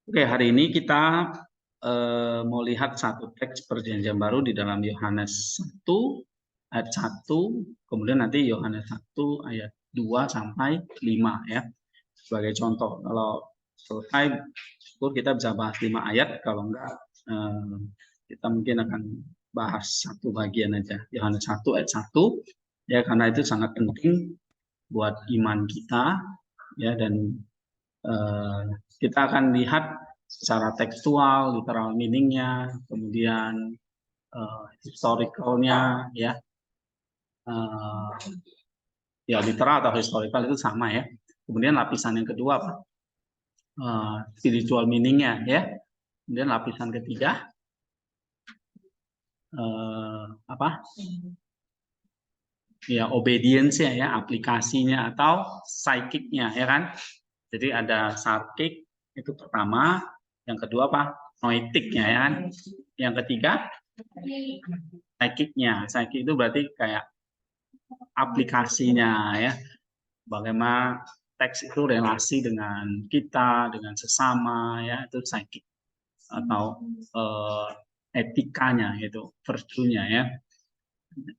Oke, hari ini kita mau lihat satu teks perjanjian baru di dalam Yohanes 1 ayat 1, kemudian nanti Yohanes 1 ayat 2 sampai 5 ya. Sebagai contoh, kalau selesai syukur kita bisa bahas 5 ayat, kalau enggak kita mungkin akan bahas satu bagian aja. Yohanes 1 ayat 1 ya, karena itu sangat penting buat iman kita ya, dan kita akan lihat secara tekstual, literal meaningnya, kemudian historicalnya, uh, ya literal atau historical itu sama ya. Kemudian lapisan yang kedua apa? Spiritual meaningnya ya. Kemudian lapisan ketiga apa? Ya obedience ya, aplikasinya atau psychic-nya ya kan. Jadi ada sarkik itu pertama, yang kedua apa? Noetiknya ya kan. Yang ketiga psychic-nya. Psychic itu berarti kayak aplikasinya ya. Bagaimana teks itu relasi dengan kita, dengan sesama ya, itu psychic atau etikanya itu, virtue-nya ya.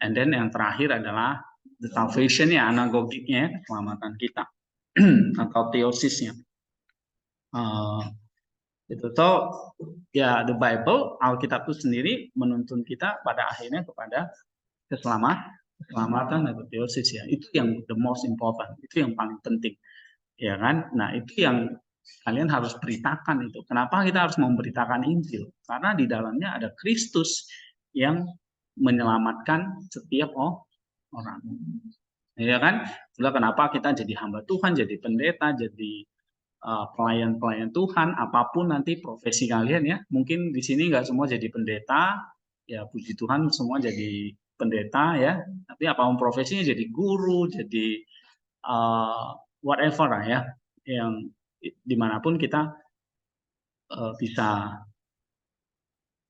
And then yang terakhir adalah the salvation ya, anagogiknya, keselamatan kita atau theosisnya. Itu toh ya, the Bible, Alkitab itu sendiri menuntun kita pada akhirnya kepada keselamatan atau theosis ya. Itu yang the most important, itu yang paling penting ya kan. Nah itu yang kalian harus beritakan itu. Kenapa kita harus memberitakan Injil? Karena di dalamnya ada Kristus yang menyelamatkan setiap orang. Ya kan? Itulah kenapa kita jadi hamba Tuhan, jadi pendeta, jadi pelayan-pelayan Tuhan, apapun nanti profesi kalian ya. Mungkin di sini nggak semua jadi pendeta, ya puji Tuhan semua jadi pendeta ya. Tapi apapun profesinya, jadi guru, jadi whatever lah ya, yang dimanapun kita bisa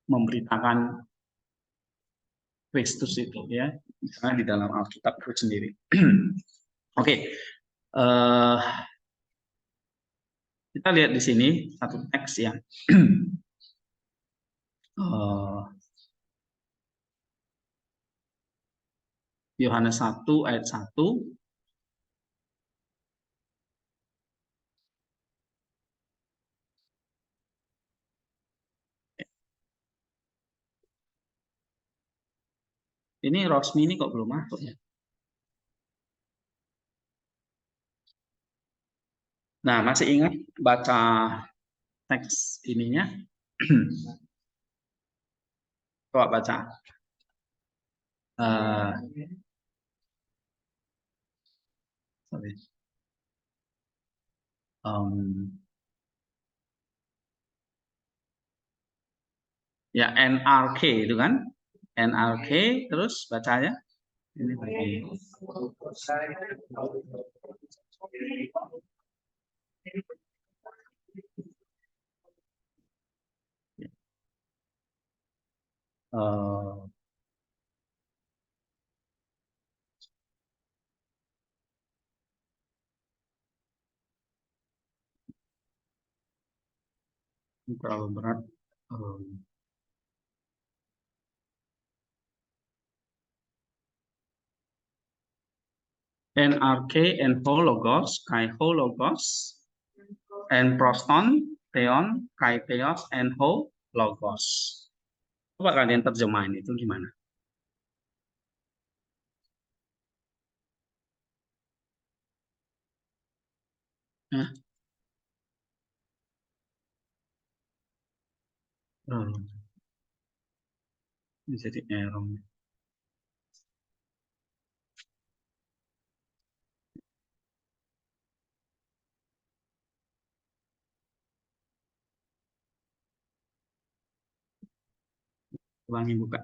memberitakan Kristus itu ya, misalnya di dalam Alkitab itu sendiri. Oke, kita lihat di sini satu teks yang Yohanes 1 ayat 1. Ini Rosmi ini kok belum masuk ya? Nah, masih ingat baca teks ininya? Coba baca. Sorry. Ya, NRK itu kan? NRK, terus bacanya? Ini bagi. Terlalu berat. NRK and hologos, kai hologos, and proston, theon, kai theos, and hologos. Coba kalian terjemahin itu gimana? Nah, jadi error. Ulangi buka.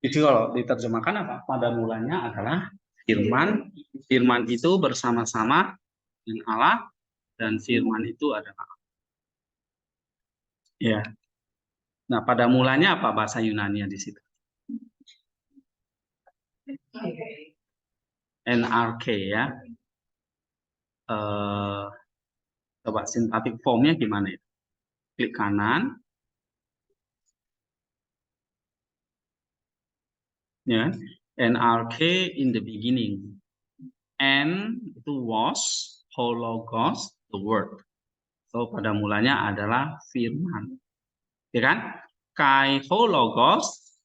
Jadi kalau diterjemahkan apa? Pada mulanya adalah firman. Firman itu bersama-sama dengan Allah dan firman itu adalah ya. Nah, pada mulanya apa bahasa Yunani di situ? NRK ya. Coba sintaktik formnya gimana itu? Klik kanan, ya. NRK in the beginning. N itu was, hologos, the word. So pada mulanya adalah firman. Ya kan? Kai hologos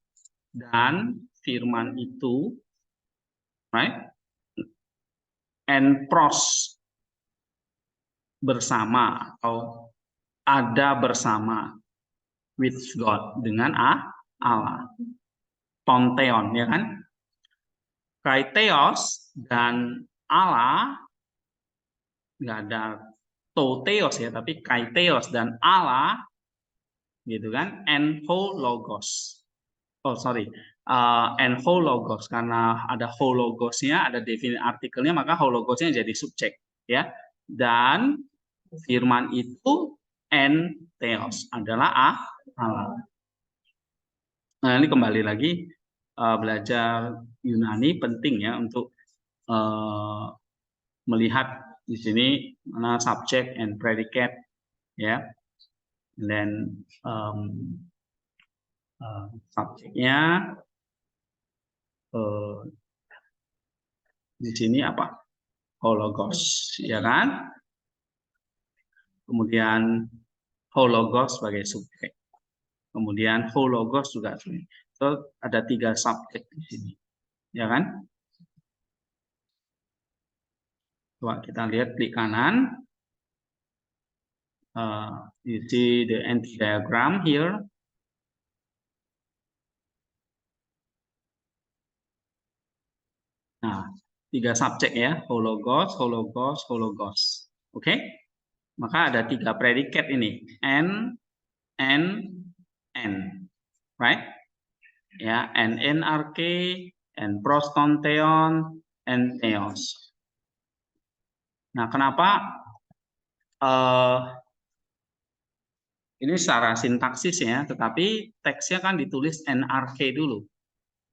dan firman itu, right? And pros bersama atau ada bersama with God dengan Allah. Tonteon, ya kan? Kai theos dan Allah nggak ada toteos ya, tapi kai theos dan Allah gitu kan? And hologos. Oh sorry, and hologos karena ada hologosnya, ada definisi artikelnya, maka hologosnya jadi subjek ya. Dan firman itu and theos adalah Allah. Nah ini kembali lagi belajar Yunani penting ya untuk melihat di sini mana subject and predicate ya. And then subjeknya di sini apa? Hologos, ya kan? Kemudian hologos sebagai subjek. Kemudian hologos juga. So, ada 3 subjek di sini, ya kan? Coba kita lihat klik kanan. You see the anti diagram here. Nah, 3 subjek ya, hologos, hologos, hologos. Oke? Maka ada 3 predikat ini, n, right? Ya, NRK, and prostonteon, and theos. Nah, kenapa ini secara sintaksis ya, tetapi teksnya kan ditulis NRK dulu,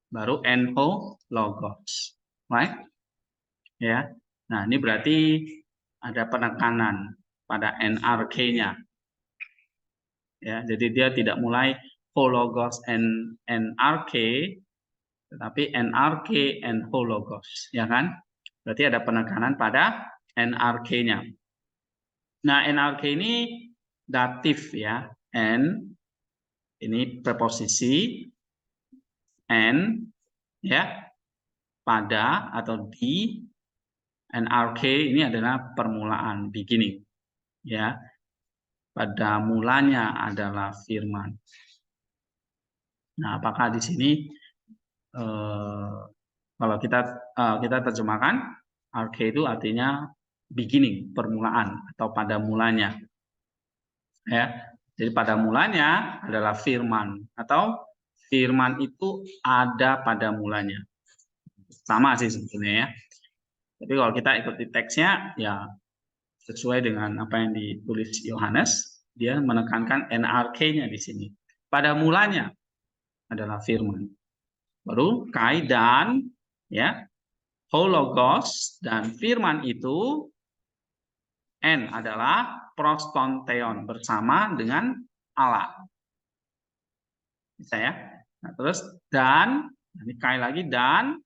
baru NO logos, right? Ya, nah ini berarti ada penekanan pada NRK-nya. Ya, jadi dia tidak mulai hologos and NRK, tetapi NRK and hologos, ya kan? Berarti ada penekanan pada NRK-nya. Nah, NRK ini datif ya, n ini preposisi, n ya, pada atau di, NRK ini adalah permulaan, beginning, ya. Pada mulanya adalah firman. Nah, apakah di sini kalau kita terjemahkan RK itu artinya beginning, permulaan atau pada mulanya. Ya. Jadi pada mulanya adalah firman atau firman itu ada pada mulanya. Sama sih sebetulnya ya. Tapi kalau kita ikuti teksnya ya sesuai dengan apa yang ditulis Yohanes, dia menekankan NRK-nya di sini. Pada mulanya adalah firman. Baru kai dan ya hologos dan firman itu n adalah prostonteon bersama dengan Allah. Bisa ya? Nah, terus dan ini kai lagi dan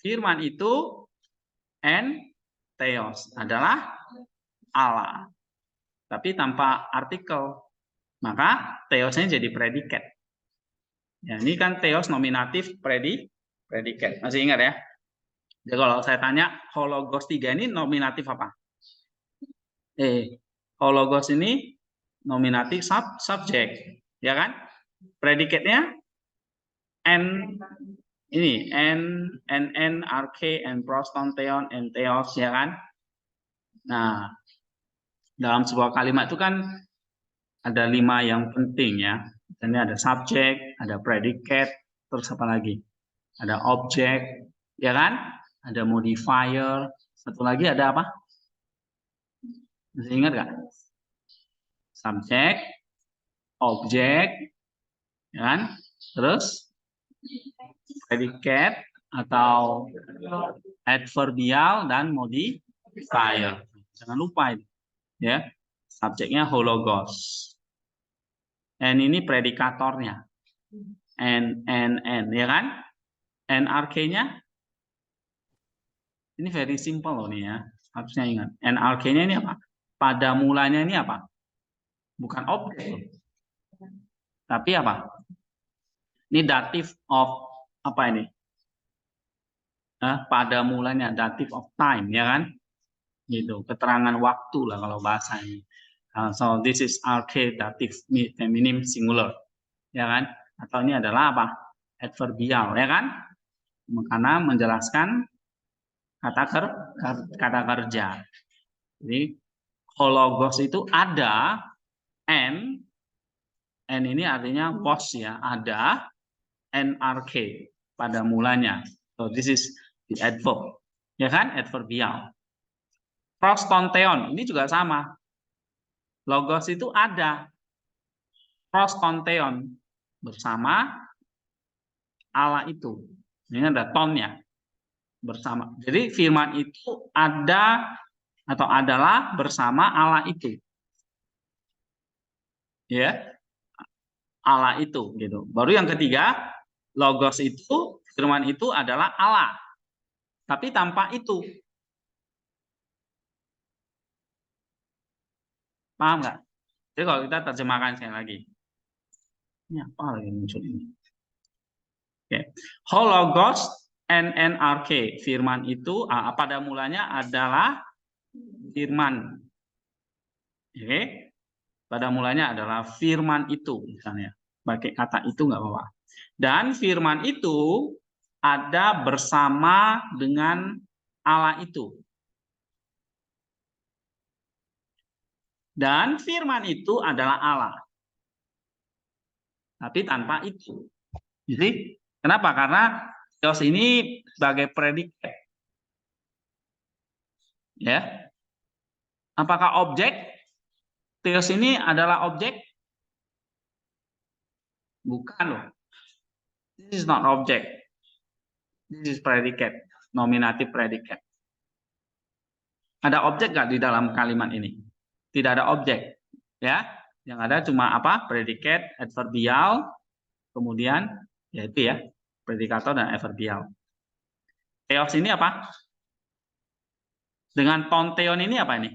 firman itu n theos adalah Allah. Tapi tanpa artikel. Maka theosnya jadi predikat. Ya, ini kan theos nominatif predikat. Masih ingat ya? Jadi kalau saya tanya hologos 3 ini nominatif apa? Hologos ini nominatif subjek, ya kan? Predikatnya n ini n rk n prostonteon n theos, ya kan? Nah, dalam sebuah kalimat itu kan ada 5 yang penting ya. Ini ada subjek, ada predikat, terus apa lagi? Ada objek, ya kan? Ada modifier, satu lagi ada apa? Masih ingat nggak? Subjek, objek, ya kan? Terus predicate atau adverbial dan modifier. Jangan lupa ini, ya. Subjeknya hologos. And ini predikatornya. And, ya kan? NRK-nya ini very simple loh nih ya. Harusnya ingat. NRK-nya ini apa? Pada mulanya ini apa? Bukan objek. Tapi apa? Ini dative of apa ini? Pada mulanya dative of time, ya kan? Gitu. Keterangan waktu lah kalau bahasanya. So this is RK dative feminim singular, ya kan? Atau ini adalah apa? Adverbial, ya kan? Karena menjelaskan kata kerja. Jadi hologos itu ada, and ini artinya pos ya, ada, NRK pada mulanya. So this is the adverb, ya kan? Adverbial. Prostonteon ini juga sama. Logos itu ada, prostonteon bersama Allah itu. Ini ada tonnya bersama. Jadi firman itu ada atau adalah bersama Allah itu. Ya. Allah itu gitu. Baru yang ketiga, logos itu, firman itu adalah Allah. Tapi tanpa itu. Paham nggak? Jadi kalau kita terjemahkan sekali lagi. Ini apa lagi muncul ini? Oke. Hologos NNRK. Firman itu pada mulanya adalah firman. Oke. Pada mulanya adalah firman itu misalnya. Pakai kata itu nggak apa-apa. Dan firman itu ada bersama dengan Allah itu. Dan firman itu adalah Allah. Tapi tanpa itu. Jadi, kenapa? Karena Theos ini sebagai predikat. Ya. Apakah objek? Theos ini adalah objek? Bukan loh. This is not object. This is predicate. Nominative predicate. Ada objek nggak di dalam kalimat ini? Tidak ada objek. Ya. Yang ada cuma apa? Predicate, adverbial, kemudian yaitu ya, predikator dan adverbial. Theos ini apa? Dengan tonteon ini apa ini?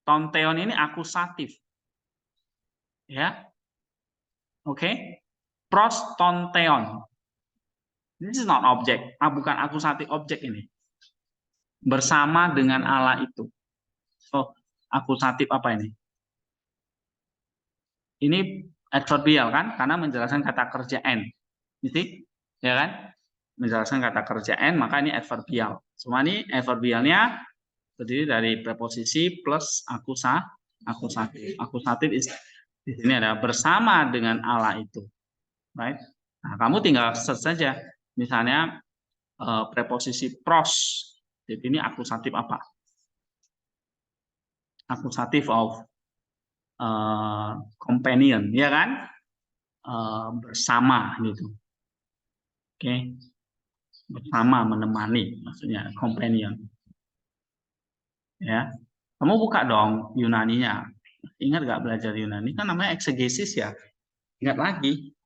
Tonteon ini akusatif. Ya. Oke. Prostonteon. This is not object. Bukan akusatif objek ini. Bersama dengan Allah itu. So, akusatif apa ini? Ini adverbial kan? Karena menjelaskan kata kerja n. Gitu? Ya kan? Menjelaskan kata kerja n, maka ini adverbial. Semua ini adverbialnya terdiri dari preposisi plus akusatif. Akusatif di sini ada bersama dengan Allah itu. Right? Nah, kamu tinggal search saja. Misalnya preposisi pros. Jadi ini akusatif apa? Akusatif of companion, ya kan? Bersama gitu. Oke. Bersama, menemani, maksudnya companion. Ya. Kamu buka dong Yunaninya. Ingat gak belajar Yunani? Kan namanya eksegesis ya. Ingat lagi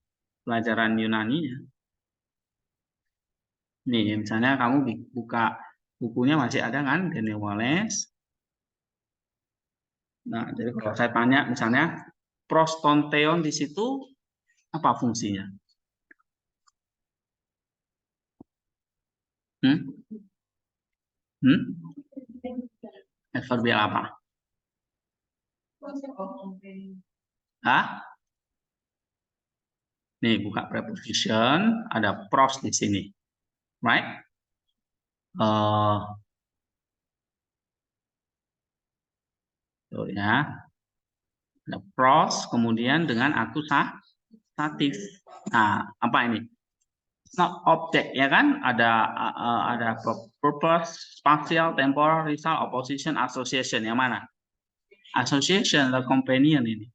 pelajaran Yunaninya. Nih, misalnya kamu buka bukunya masih ada kan, Daniel Wallace. Nah, jadi kalau saya tanya misalnya prostonteon di situ apa fungsinya? Adverbial apa? Hah? Nih, buka preposition, ada pros di sini. Right? Tuh ya. Ada pros, kemudian dengan akusatif. Nah, apa ini? It's not object, ya kan? Ada purpose, spatial, temporal, result, opposition, association. Yang mana? Association atau companion ini.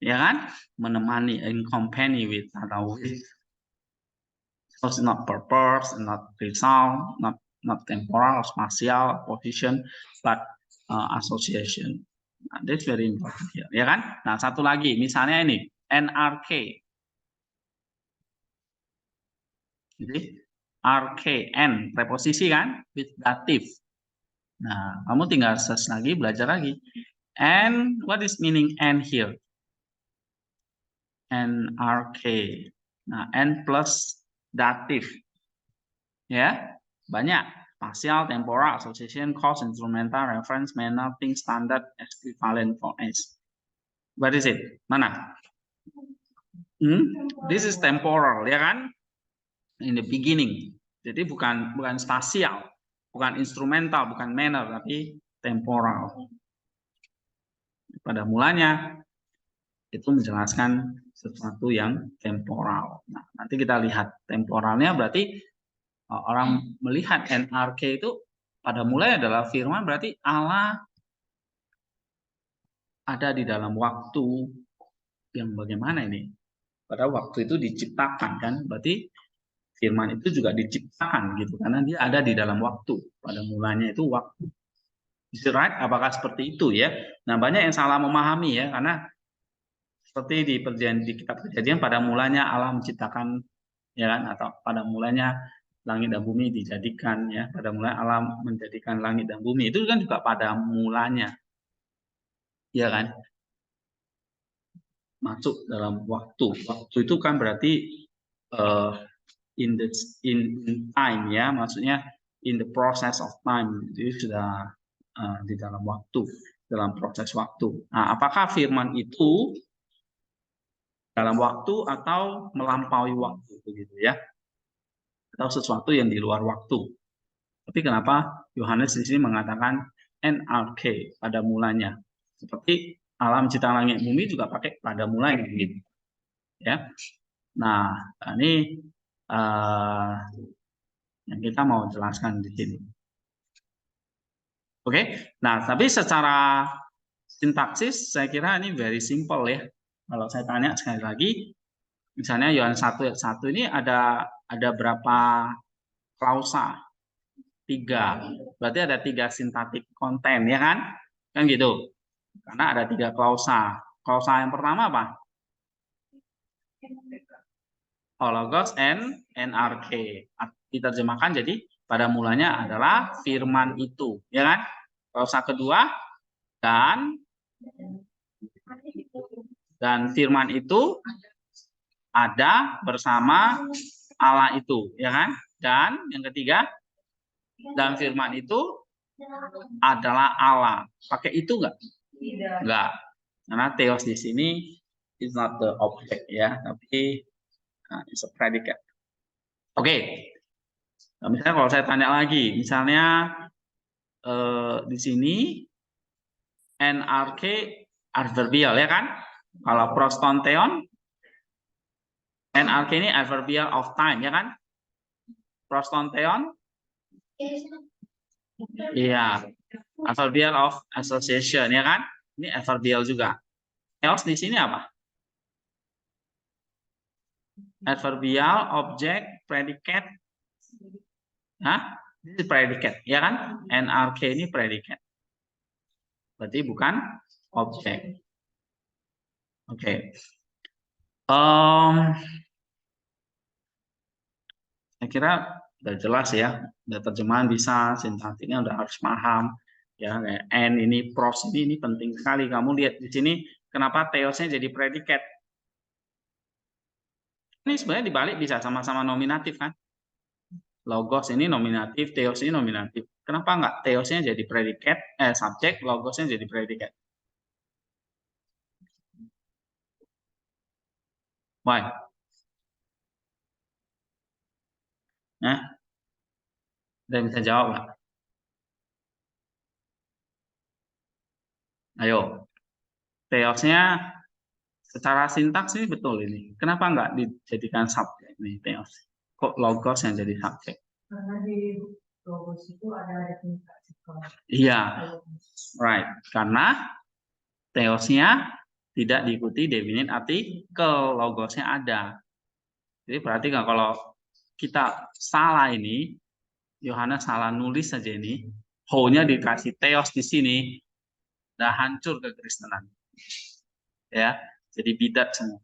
Ya kan? Menemani, in company with, atau with. So it's not purpose, not result, not temporal, spatial, position, but association. Nah, that's very important here, ya kan? Nah, satu lagi, misalnya ini, NRK. Jadi RKN, preposisi kan, with dative. Nah, kamu tinggal search lagi, belajar lagi. And what is meaning N here? NRK. Nah, N plus dative. Ya, banyak. Partial, temporal, association, cause, instrumental, reference, manner, thing, standard, equivalent for S. What is it? Mana? This is temporal, ya kan? In the beginning. Jadi bukan spasial, bukan instrumental, bukan manner, tapi temporal. Pada mulanya itu menjelaskan sesuatu yang temporal. Nah, nanti kita lihat temporalnya berarti orang melihat NRK itu pada mulanya adalah firman, berarti Allah ada di dalam waktu yang bagaimana ini? Pada waktu itu diciptakan kan, berarti firman itu juga diciptakan gitu, karena dia ada di dalam waktu. Pada mulanya itu waktu. Is it right? Apakah seperti itu ya? Nah, banyak yang salah memahami ya, karena seperti di kitab Kejadian, pada mulanya Allah menciptakan, ya kan, atau pada mulanya langit dan bumi dijadikan, ya. Pada mulanya Allah menjadikan langit dan bumi, itu kan juga pada mulanya, ya kan? Masuk dalam waktu. Waktu itu kan berarti in time, ya, maksudnya in the process of time, jadi sudah di dalam waktu, dalam proses waktu. Nah, apakah firman itu dalam waktu atau melampaui waktu, begitu ya, atau sesuatu yang di luar waktu? Tapi kenapa Yohanes di sini mengatakan NRK, pada mulanya? Seperti alam cipta langit bumi juga pakai pada mulanya, gitu ya. Nah, ini yang kita mau jelaskan di sini. Oke, nah tapi secara sintaksis saya kira ini very simple ya. Kalau saya tanya sekali lagi, misalnya Yohanes 1 ayat 1 ini ada berapa klausa? 3. Berarti ada 3 sintaktik konten, ya kan? Kan gitu. Karena ada 3 klausa. Klausa yang pertama apa? Logos and NRK. Diterjemahkan jadi pada mulanya adalah firman itu, ya kan? Klausa kedua, dan firman itu ada bersama Allah itu, ya kan? Dan yang ketiga, dan firman itu adalah Allah. Pakai itu enggak? Enggak. Karena theos di sini is not the object, ya, tapi it's a predicate. Oke. Nah, misalnya kalau saya tanya lagi, misalnya di sini NRK adverbial, ya kan? Kalau prostonteon, NRK ini adverbial of time, ya kan? Prostonteon, iya, adverbial of association, ya kan? Ini adverbial juga. Theos di sini apa? Adverbial, object, predicate. Hah? Ini predicate, ya kan? NRK ini predicate. Berarti bukan objek. Oke. Saya kira udah jelas ya. Udah terjemahan bisa, sintaktiknya udah harus paham. Ya, kayak N ini, pros ini penting sekali. Kamu lihat di sini kenapa theosnya jadi predikat. Ini sebenarnya dibalik bisa sama-sama nominatif kan? Logos ini nominatif, theos ini nominatif. Kenapa enggak theosnya jadi predikat, subjek, logosnya jadi predikat? Why? Nah, ada yang bisa jawab nggak? Ayo. Theosnya secara sintaks ini betul ini. Kenapa nggak dijadikan subjek nih theos? Kok logos yang jadi subjek? Karena di logos itu ada definisi. Iya, right. Karena theosnya tidak diikuti definite artikel, logosnya ada. Jadi berarti nggak kalau kita salah ini, Yohanes salah nulis saja ini, ho-nya dikasih theos di sini, udah hancur kekristenan. Ya, jadi bidat semua.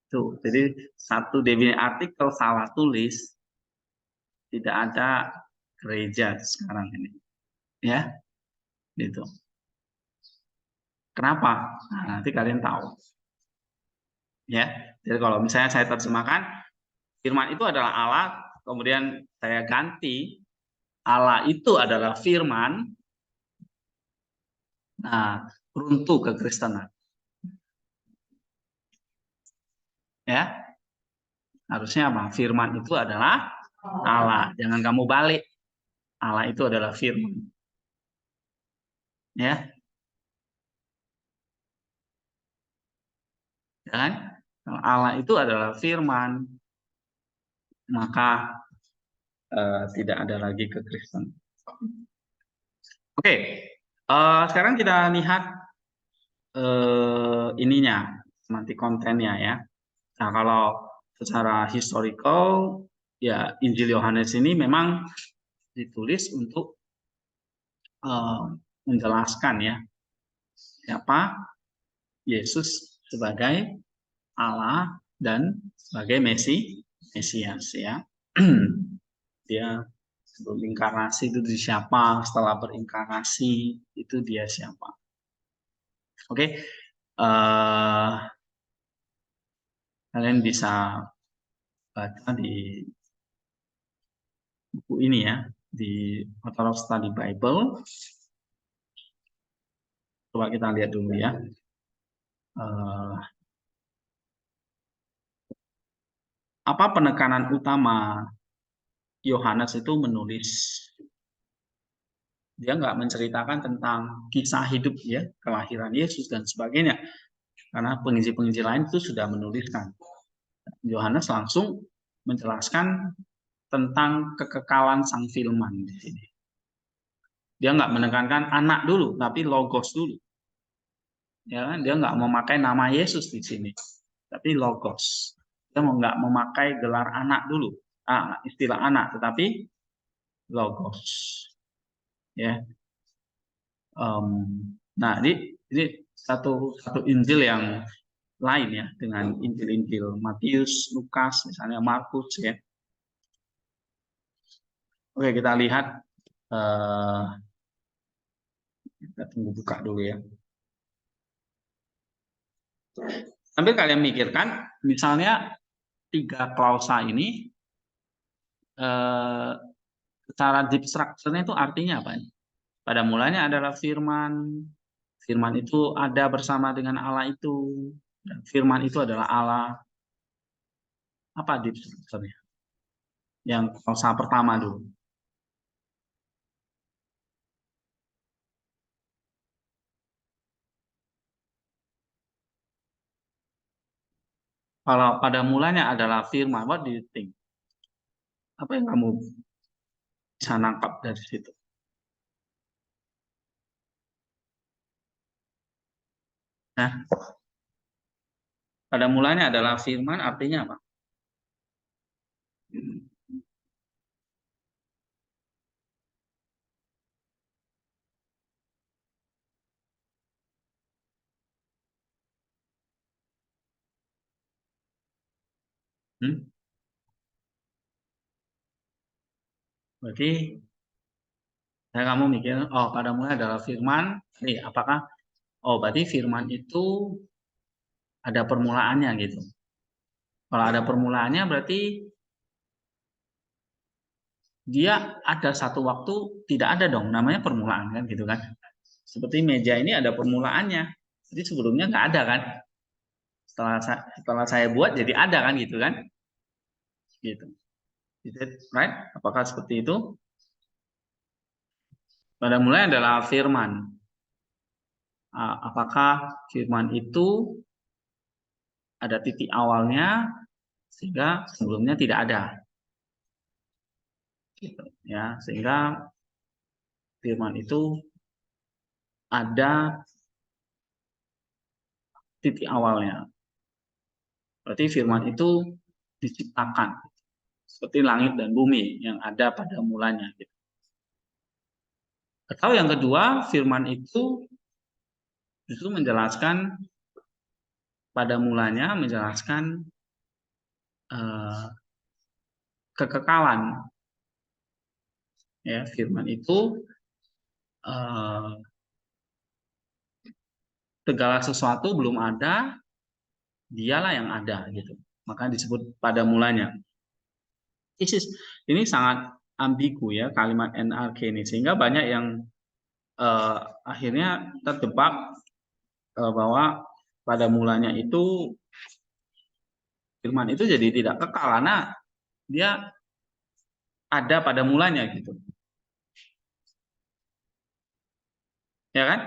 Tuh, jadi satu definite artikel salah tulis, tidak ada gereja sekarang ini. Ya, gitu. Kenapa? Nah, nanti kalian tahu. Ya, jadi kalau misalnya saya terjemahkan, firman itu adalah Allah, kemudian saya ganti Allah itu adalah firman. Nah, runtuh kekristenan. Ya, harusnya apa? Firman itu adalah Allah. Jangan kamu balik. Allah itu adalah firman. Ya, kan? Kalau Allah itu adalah firman, maka tidak ada lagi kekristenan. Oke, sekarang kita lihat ininya, nanti kontennya ya. Nah, kalau secara historical, ya Injil Yohanes ini memang ditulis untuk menjelaskan ya siapa Yesus sebagai Allah dan sebagai Mesias ya. Dia sebelum inkarnasi itu siapa, setelah berinkarnasi itu dia siapa. Oke, kalian bisa baca di buku ini ya, di Author of Study Bible. Coba kita lihat dulu ya. Apa penekanan utama Yohanes itu menulis? Dia nggak menceritakan tentang kisah hidup ya, kelahiran Yesus dan sebagainya. Karena penginjil-penginjil lain itu sudah menuliskan. Yohanes langsung menjelaskan tentang kekekalan sang firman di sini. Dia nggak menekankan anak dulu, tapi logos dulu. Ya kan? Dia nggak memakai nama Yesus di sini, tapi logos. Dia nggak memakai gelar anak dulu, istilah anak, tetapi logos. Ya. Nah, ini satu Injil yang lain ya dengan Injil-Injil Matius, Lukas, misalnya Markus ya. Oke, kita lihat. Kita tunggu buka dulu ya. Sambil kalian mikirkan, misalnya 3 klausa ini, secara deep structure-nya itu artinya apa? Pada mulanya adalah firman, firman itu ada bersama dengan Allah itu, dan firman itu adalah Allah. Apa deep structure-nya? Yang klausa pertama dulu. Kalau pada mulanya adalah firman, what do you think? Apa yang kamu bisa nangkap dari situ? Nah, pada mulanya adalah firman artinya apa? Berarti kamu mikir, oh pada mulanya adalah firman, apakah, oh berarti firman itu ada permulaannya gitu. Kalau ada permulaannya berarti dia ada satu waktu tidak ada dong, namanya permulaan kan gitu kan. Seperti meja ini ada permulaannya, jadi sebelumnya nggak ada kan. Setelah saya buat jadi ada kan gitu kan. Gitu. Is it right? Apakah seperti itu? Pada mulanya adalah firman. apakah firman itu ada titik awalnya sehingga sebelumnya tidak ada, gitu, ya, sehingga firman itu ada titik awalnya. Berarti firman itu diciptakan seperti langit dan bumi yang ada pada mulanya. Gitu. Atau yang kedua, firman itu justru menjelaskan pada mulanya, menjelaskan kekekalan. Ya, firman itu segala sesuatu belum ada, dialah yang ada, gitu. Maka disebut pada mulanya. Ini sangat ambigu ya kalimat NRK ini, sehingga banyak yang akhirnya terjebak bahwa pada mulanya itu firman itu jadi tidak kekal karena dia ada pada mulanya, gitu. Ya kan?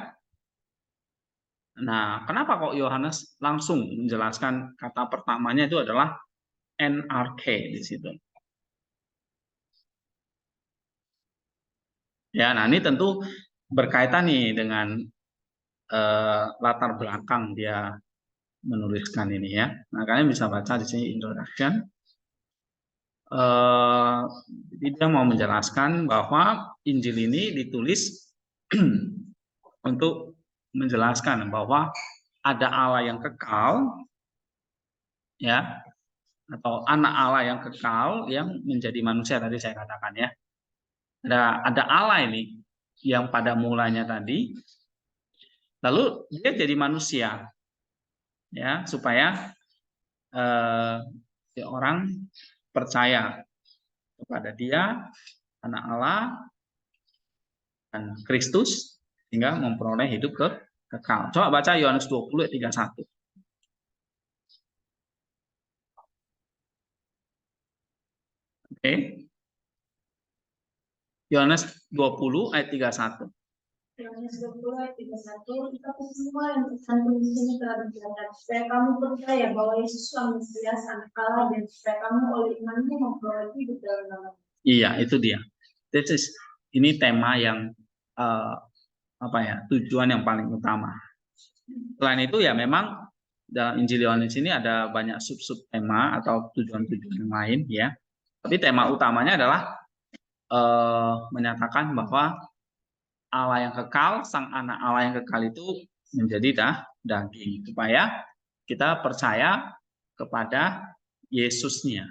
Nah, kenapa kok Yohanes langsung menjelaskan kata pertamanya itu adalah NRK di situ? Ya, nah ini tentu berkaitan nih dengan latar belakang dia menuliskan ini ya. Nah, kalian bisa baca di sini introduction. Dia mau menjelaskan bahwa Injil ini ditulis untuk menjelaskan bahwa ada Allah yang kekal, ya, atau anak Allah yang kekal yang menjadi manusia tadi saya katakan ya. Ada Allah ini yang pada mulanya tadi, lalu dia jadi manusia, ya, supaya orang percaya kepada dia, anak Allah dan Kristus, sehingga memperoleh hidup kekal. Coba baca Yohanes 20 ayat 31. Oke. Yohanes 20 ayat 31. Yohanes 20 ayat 31, tetapi semua yang tercantum di sini telah dijelaskan supaya kamu percaya bahwa Yesuslah Mesias Anak Allah dan supaya kamu oleh imanmu memperoleh hidup dalam nama. Iya, itu dia. Ini tema yang tujuan yang paling utama. Selain itu ya memang dalam Injil Yohanes ini ada banyak sub-sub tema atau tujuan-tujuan yang lain ya. Tapi tema utamanya adalah menyatakan bahwa Allah yang kekal, sang anak Allah yang kekal itu menjadi daging supaya kita percaya kepada Yesusnya,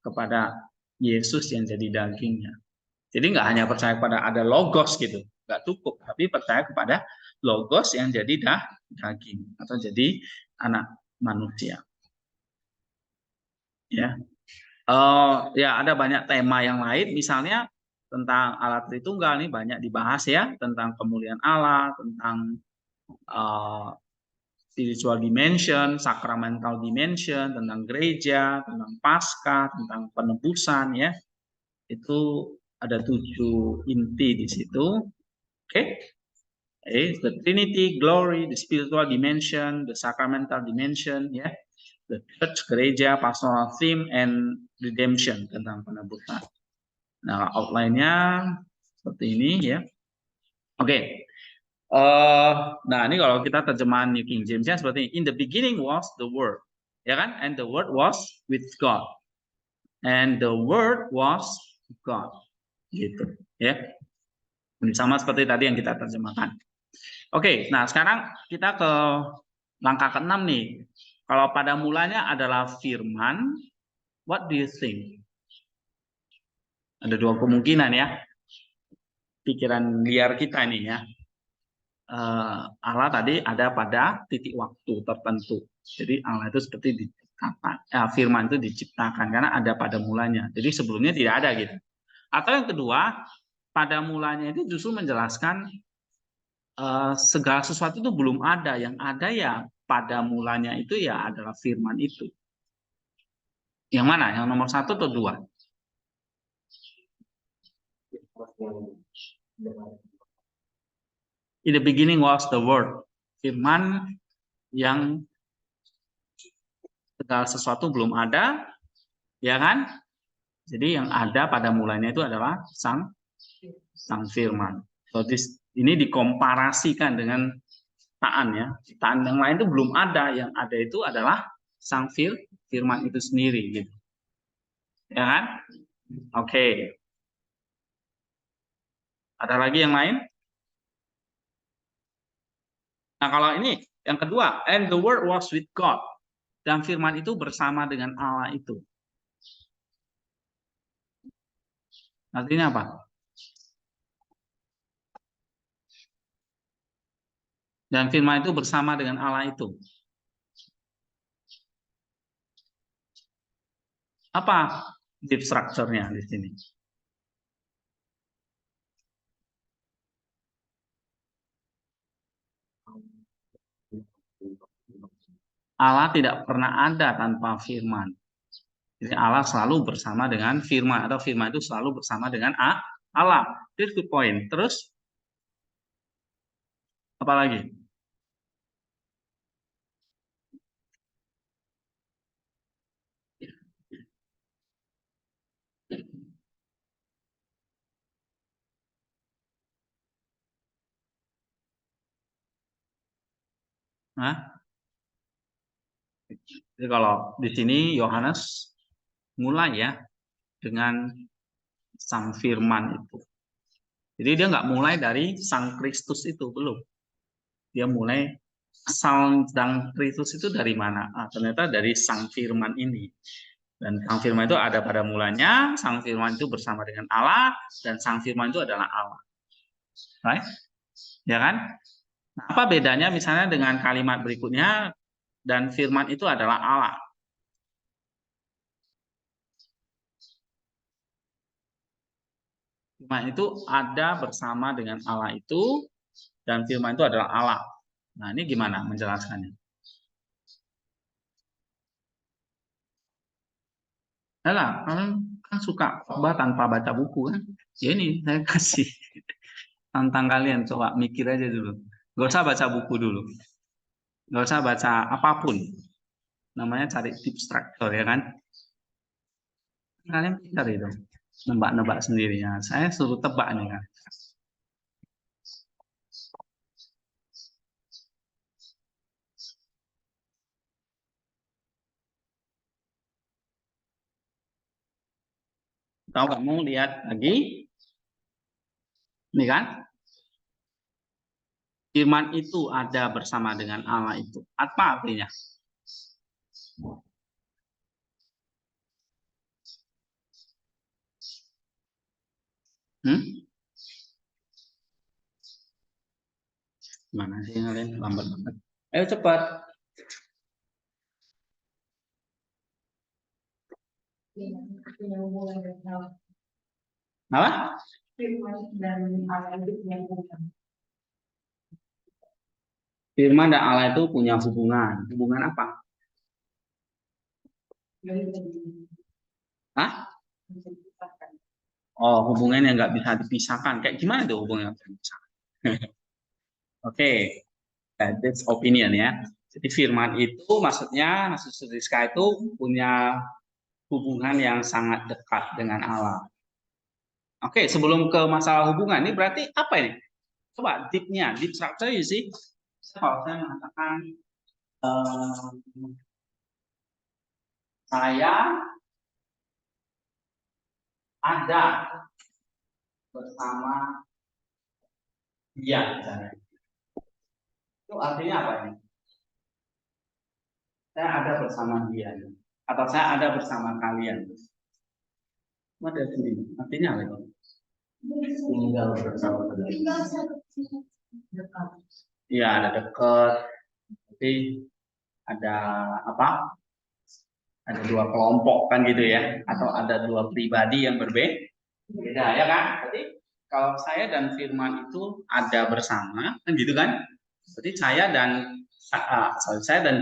kepada Yesus yang jadi dagingnya. Jadi nggak hanya percaya kepada ada logos gitu, nggak cukup, tapi percaya kepada logos yang jadi daging atau jadi anak manusia. Ya, ya ada banyak tema yang lain, misalnya tentang Allah Tritunggal nih banyak dibahas ya, tentang kemuliaan Allah, tentang spiritual dimension, sacramental dimension, tentang gereja, tentang Paskah, tentang penebusan ya. Itu ada 7 inti di situ. Oke. The Trinity, glory, the spiritual dimension, the sacramental dimension ya. The church, gereja, pastoral theme, and redemption, tentang penebusan. Nah, outline-nya seperti ini ya. Oke. Nah, ini kalau kita terjemahan New King James-nya seperti ini. In the beginning was the Word. Ya kan? And the Word was with God. And the Word was God. Gitu. Ya. Ini sama seperti tadi yang kita terjemahkan. Oke, nah sekarang kita ke langkah ke-6 nih. Kalau pada mulanya adalah firman, what do you think? Ada 2 kemungkinan ya. Pikiran liar kita ini ya. Allah tadi ada pada titik waktu tertentu. Jadi Allah itu seperti diciptakan. Firman itu diciptakan karena ada pada mulanya. Jadi sebelumnya tidak ada gitu. Atau yang kedua, pada mulanya itu justru menjelaskan segala sesuatu itu belum ada. Yang ada ya pada mulanya itu ya adalah firman itu. Yang mana? Yang nomor 1 atau 2? In the beginning was the word. Firman yang segala sesuatu belum ada, ya kan? Jadi yang ada pada mulanya itu adalah sang firman. So ini dikomparasikan dengan ciptaan ya. Ciptaan yang lain itu belum ada, yang ada itu adalah sang firman itu sendiri gitu. Ya kan? Oke. Ada lagi yang lain? Nah, kalau ini yang kedua, and the word was with God. Dan firman itu bersama dengan Allah itu. Artinya apa? Dan firman itu bersama dengan Allah itu. Apa deep structure-nya di sini? Allah tidak pernah ada tanpa firman. Jadi Allah selalu bersama dengan firman, atau firman itu selalu bersama dengan Allah. That's good point. Terus apa lagi? Nah, jadi kalau di sini Yohanes mulai ya dengan sang firman itu. Jadi dia nggak mulai dari sang Kristus itu, belum. Dia mulai sang Kristus itu dari mana? Ternyata dari sang firman ini. Dan sang firman itu ada pada mulanya, sang firman itu bersama dengan Allah, dan sang firman itu adalah Allah. Right? Ya kan? Nah, apa bedanya misalnya dengan kalimat berikutnya, dan firman itu adalah Allah? Firman itu ada bersama dengan Allah itu, dan firman itu adalah Allah. Nah, ini gimana menjelaskannya? Nah, kan suka coba tanpa baca buku kan? Ya ini saya kasih tantang kalian, coba mikir aja dulu. Gak usah baca buku dulu. Gak usah baca apapun. Namanya cari deep structure ya kan? Kalian pintar itu. Nebak-nebak sendiri ya. Saya suruh tebak nih kan. Tahu kamu lihat lagi? Ini kan? Firman itu ada bersama dengan Allah itu. Apa artinya? Mana sih kalian lambat banget? Ayo cepat. Apa? Firman dan Allah itu punya hubungan. Hubungan apa? Hah? Oh, hubungan yang nggak bisa dipisahkan. Kayak gimana tuh hubungan yang bisa dipisahkan? Oke, that's opinion ya. Jadi firman itu maksudnya Yesus Rizka itu punya hubungan yang sangat dekat dengan Allah. Oke, sebelum ke masalah hubungan ini berarti apa ini? Coba deep-nya, deep structure you see. Kalau saya mengatakan saya ada bersama dia, misalnya. Itu artinya apa ini? Saya ada bersama dia, atau saya ada bersama kalian. Ada sini, artinya apa itu? Tinggal bersama kalian. Iya, ada dekat. Tapi ada apa? Ada dua kelompok kan gitu ya, atau ada dua pribadi yang berbeda, ya kan? Jadi kalau saya dan firman itu ada bersama, kan gitu kan? Berarti saya dan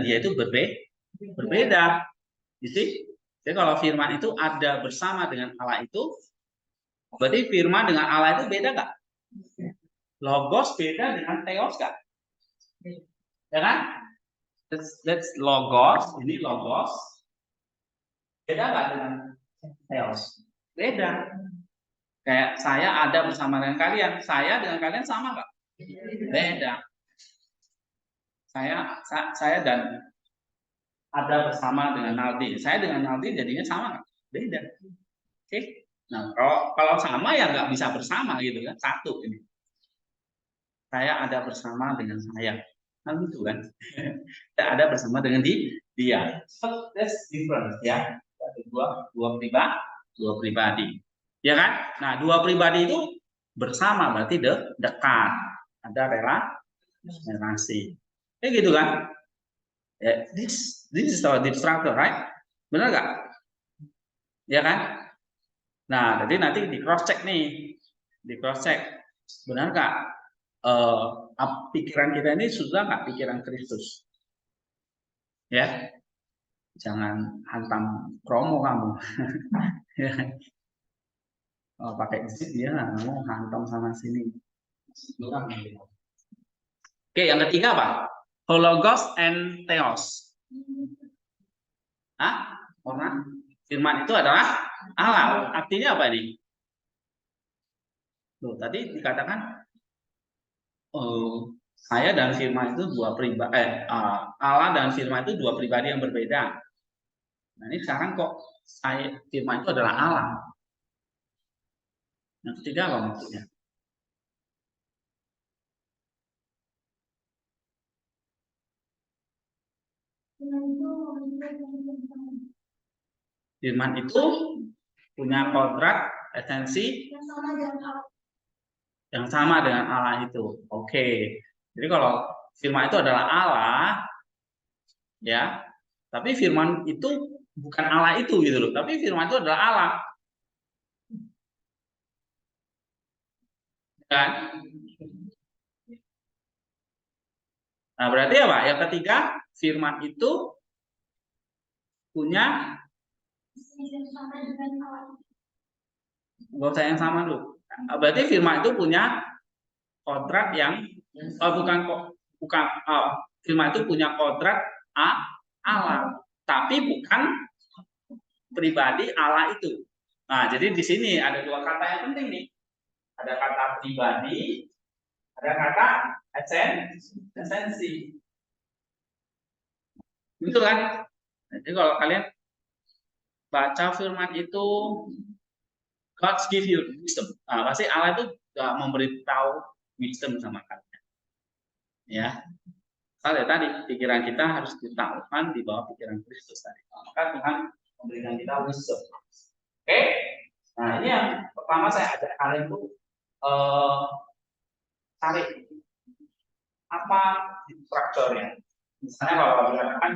dia itu berbeda, gitu. Jadi kalau firman itu ada bersama dengan Allah itu, berarti firman dengan Allah itu beda nggak? Logos beda dengan theos kan? Ya kan? That's logos, ini logos. Beda nggak dengan theos? Beda. Kayak saya ada bersama dengan kalian, saya dengan kalian sama nggak? Beda. Saya dan ada bersama dengan Naldi. Saya dengan Naldi jadinya sama nggak? Beda. Oke. Nah, kalau sama ya nggak bisa bersama gitu kan? Satu ini. Saya ada bersama dengan saya. Kan gitu kan? Saya ada bersama dengan dia. So that's different ya. Dua pribadi. Ya kan? Nah, dua pribadi itu bersama berarti dekat. Ada relasi. Kayak gitu kan? Yeah, this is our deep structure, right? Benar nggak? Ya kan? Nah, jadi nanti di cross check nih, benar nggak? Pikiran kita ini sudah nggak pikiran Kristus? Ya, jangan hantam promo kamu. Pakai zip dia kamu hantam sana sini. Oke, yang ketiga apa? Hologos and theos. Orang firman itu adalah Allah. Artinya apa ini? Loh, tadi dikatakan saya dan firman itu dua pribadi. Allah dan firman itu dua pribadi yang berbeda. Nah, ini sekarang kok firman itu adalah Allah. Yang ketiga apa maksudnya? Firman itu punya kodrat esensi yang sama dengan Allah itu. Oke. Jadi kalau firman itu adalah Allah, ya. Tapi firman itu bukan Allah itu gitu loh. Tapi firman itu adalah Allah. Kan? Nah, berarti apa? Yang ketiga, firman itu punya nggak usah yang sama dulu. Berarti firman itu punya kodrat yang firman itu punya kodrat Allah, tapi bukan pribadi Allah itu. Nah, jadi di sini ada dua kata yang penting nih. Ada kata pribadi, ada kata esensi. Gitu kan? Jadi kalau kalian baca firman itu, God give you wisdom. Nah, pasti Allah itu memberitahu wisdom sama kalian. Ya. Soalnya tadi pikiran kita harus ditaruhkan di bawah pikiran Kristus tadi. Maka Tuhan memberikan kita wisdom. Oke? Nah, ini yang pertama saya ajak kalian itu cari apa strukturnya. Misalnya kalau dikatakan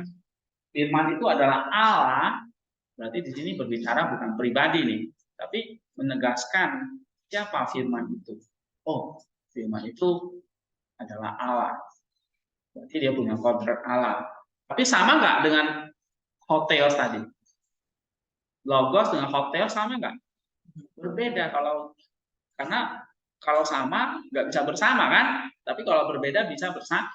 firman itu adalah Allah, berarti di sini berbicara bukan pribadi nih, tapi menegaskan siapa firman itu. Oh, firman itu adalah Allah. Berarti dia punya kodrat Allah. Tapi sama nggak dengan hoteos tadi? Logos dengan hoteos sama nggak? Berbeda karena kalau sama nggak bisa bersama kan? Tapi kalau berbeda bisa bersama.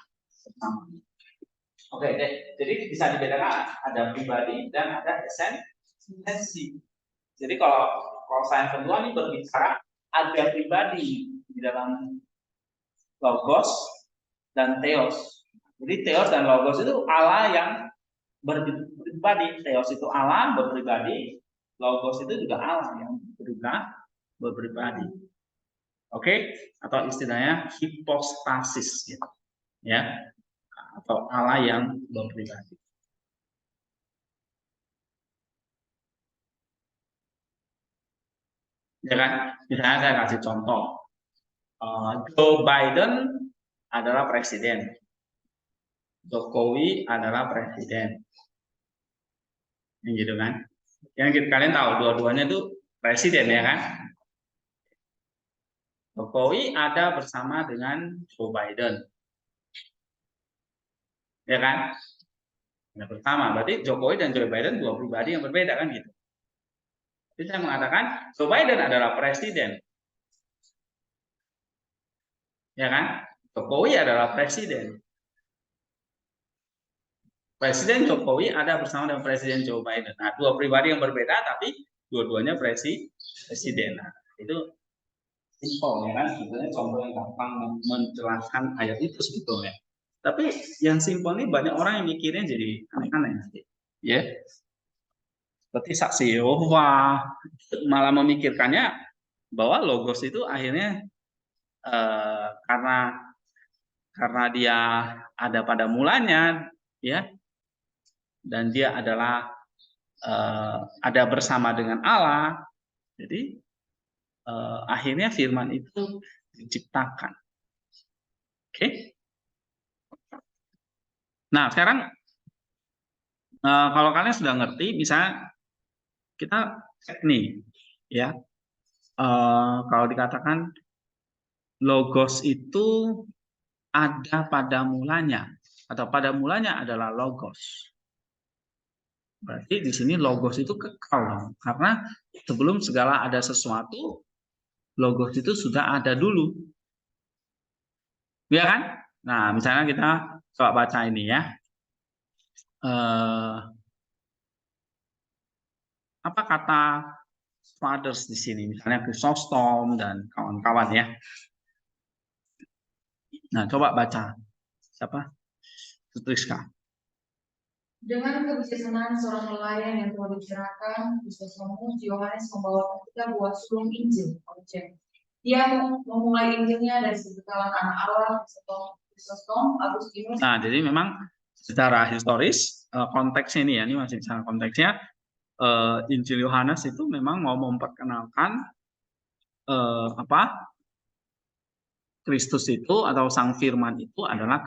Oke, jadi bisa dibedakan ada pribadi dan ada esensi. Jadi kalau sains kedua ini berbicara ada pribadi di dalam logos dan theos. Jadi theos dan logos itu Allah yang berpribadi. Theos itu Allah berpribadi, logos itu juga Allah yang berpribadi. Oke, atau istilahnya hipostasis gitu. Ya. Atau Allah yang berpribadi. Ya kan? Misalnya saya kasih contoh. Joe Biden adalah presiden. Jokowi adalah presiden. Gitu kan? Yang kalian tahu dua-duanya itu presiden ya kan? Jokowi ada bersama dengan Joe Biden. Ya kan? Ada bersama. Berarti Jokowi dan Joe Biden dua pribadi yang berbeda kan gitu. Jadi saya mengatakan Joe Biden adalah presiden. ya kan? Jokowi adalah presiden. Presiden Jokowi ada bersama dengan Presiden Joe Biden. Nah, dua pribadi yang berbeda, tapi dua-duanya presiden. Nah, itu simpel ya kan? Sebetulnya contoh yang gampang menjelaskan ayat itu sebetulnya. Tapi yang simpel ini banyak orang yang mikirnya jadi aneh-aneh nanti. Ya, seperti saksi Yehova malah memikirkannya bahwa logos itu akhirnya karena dia ada pada mulanya, ya, dan dia adalah ada bersama dengan Allah. Jadi akhirnya firman itu diciptakan. Oke. Nah, sekarang kalau kalian sudah ngerti, bisa kita cek nih, ya. Kalau dikatakan logos itu ada pada mulanya, atau pada mulanya adalah logos. Berarti di sini logos itu kekal, karena sebelum segala ada sesuatu, logos itu sudah ada dulu, ya kan? Nah, misalnya kita coba baca ini ya. Apa kata fathers di sini? Misalnya Chrysostom dan kawan-kawan ya. Nah, coba baca. Siapa? Triska. Dengan kebijaksanaan seorang nelayan yang telah dibicarakan, Chrysostomus Yohanes membawa kita buah sulung Injil. Dia memulai Injilnya dari kekekalan anak Allah, Chrysostom, Agustinus. Nah, jadi memang secara historis konteksnya ini ya, ini masih secara konteksnya Injil Yohanes itu memang mau memperkenalkan Kristus itu atau Sang Firman itu adalah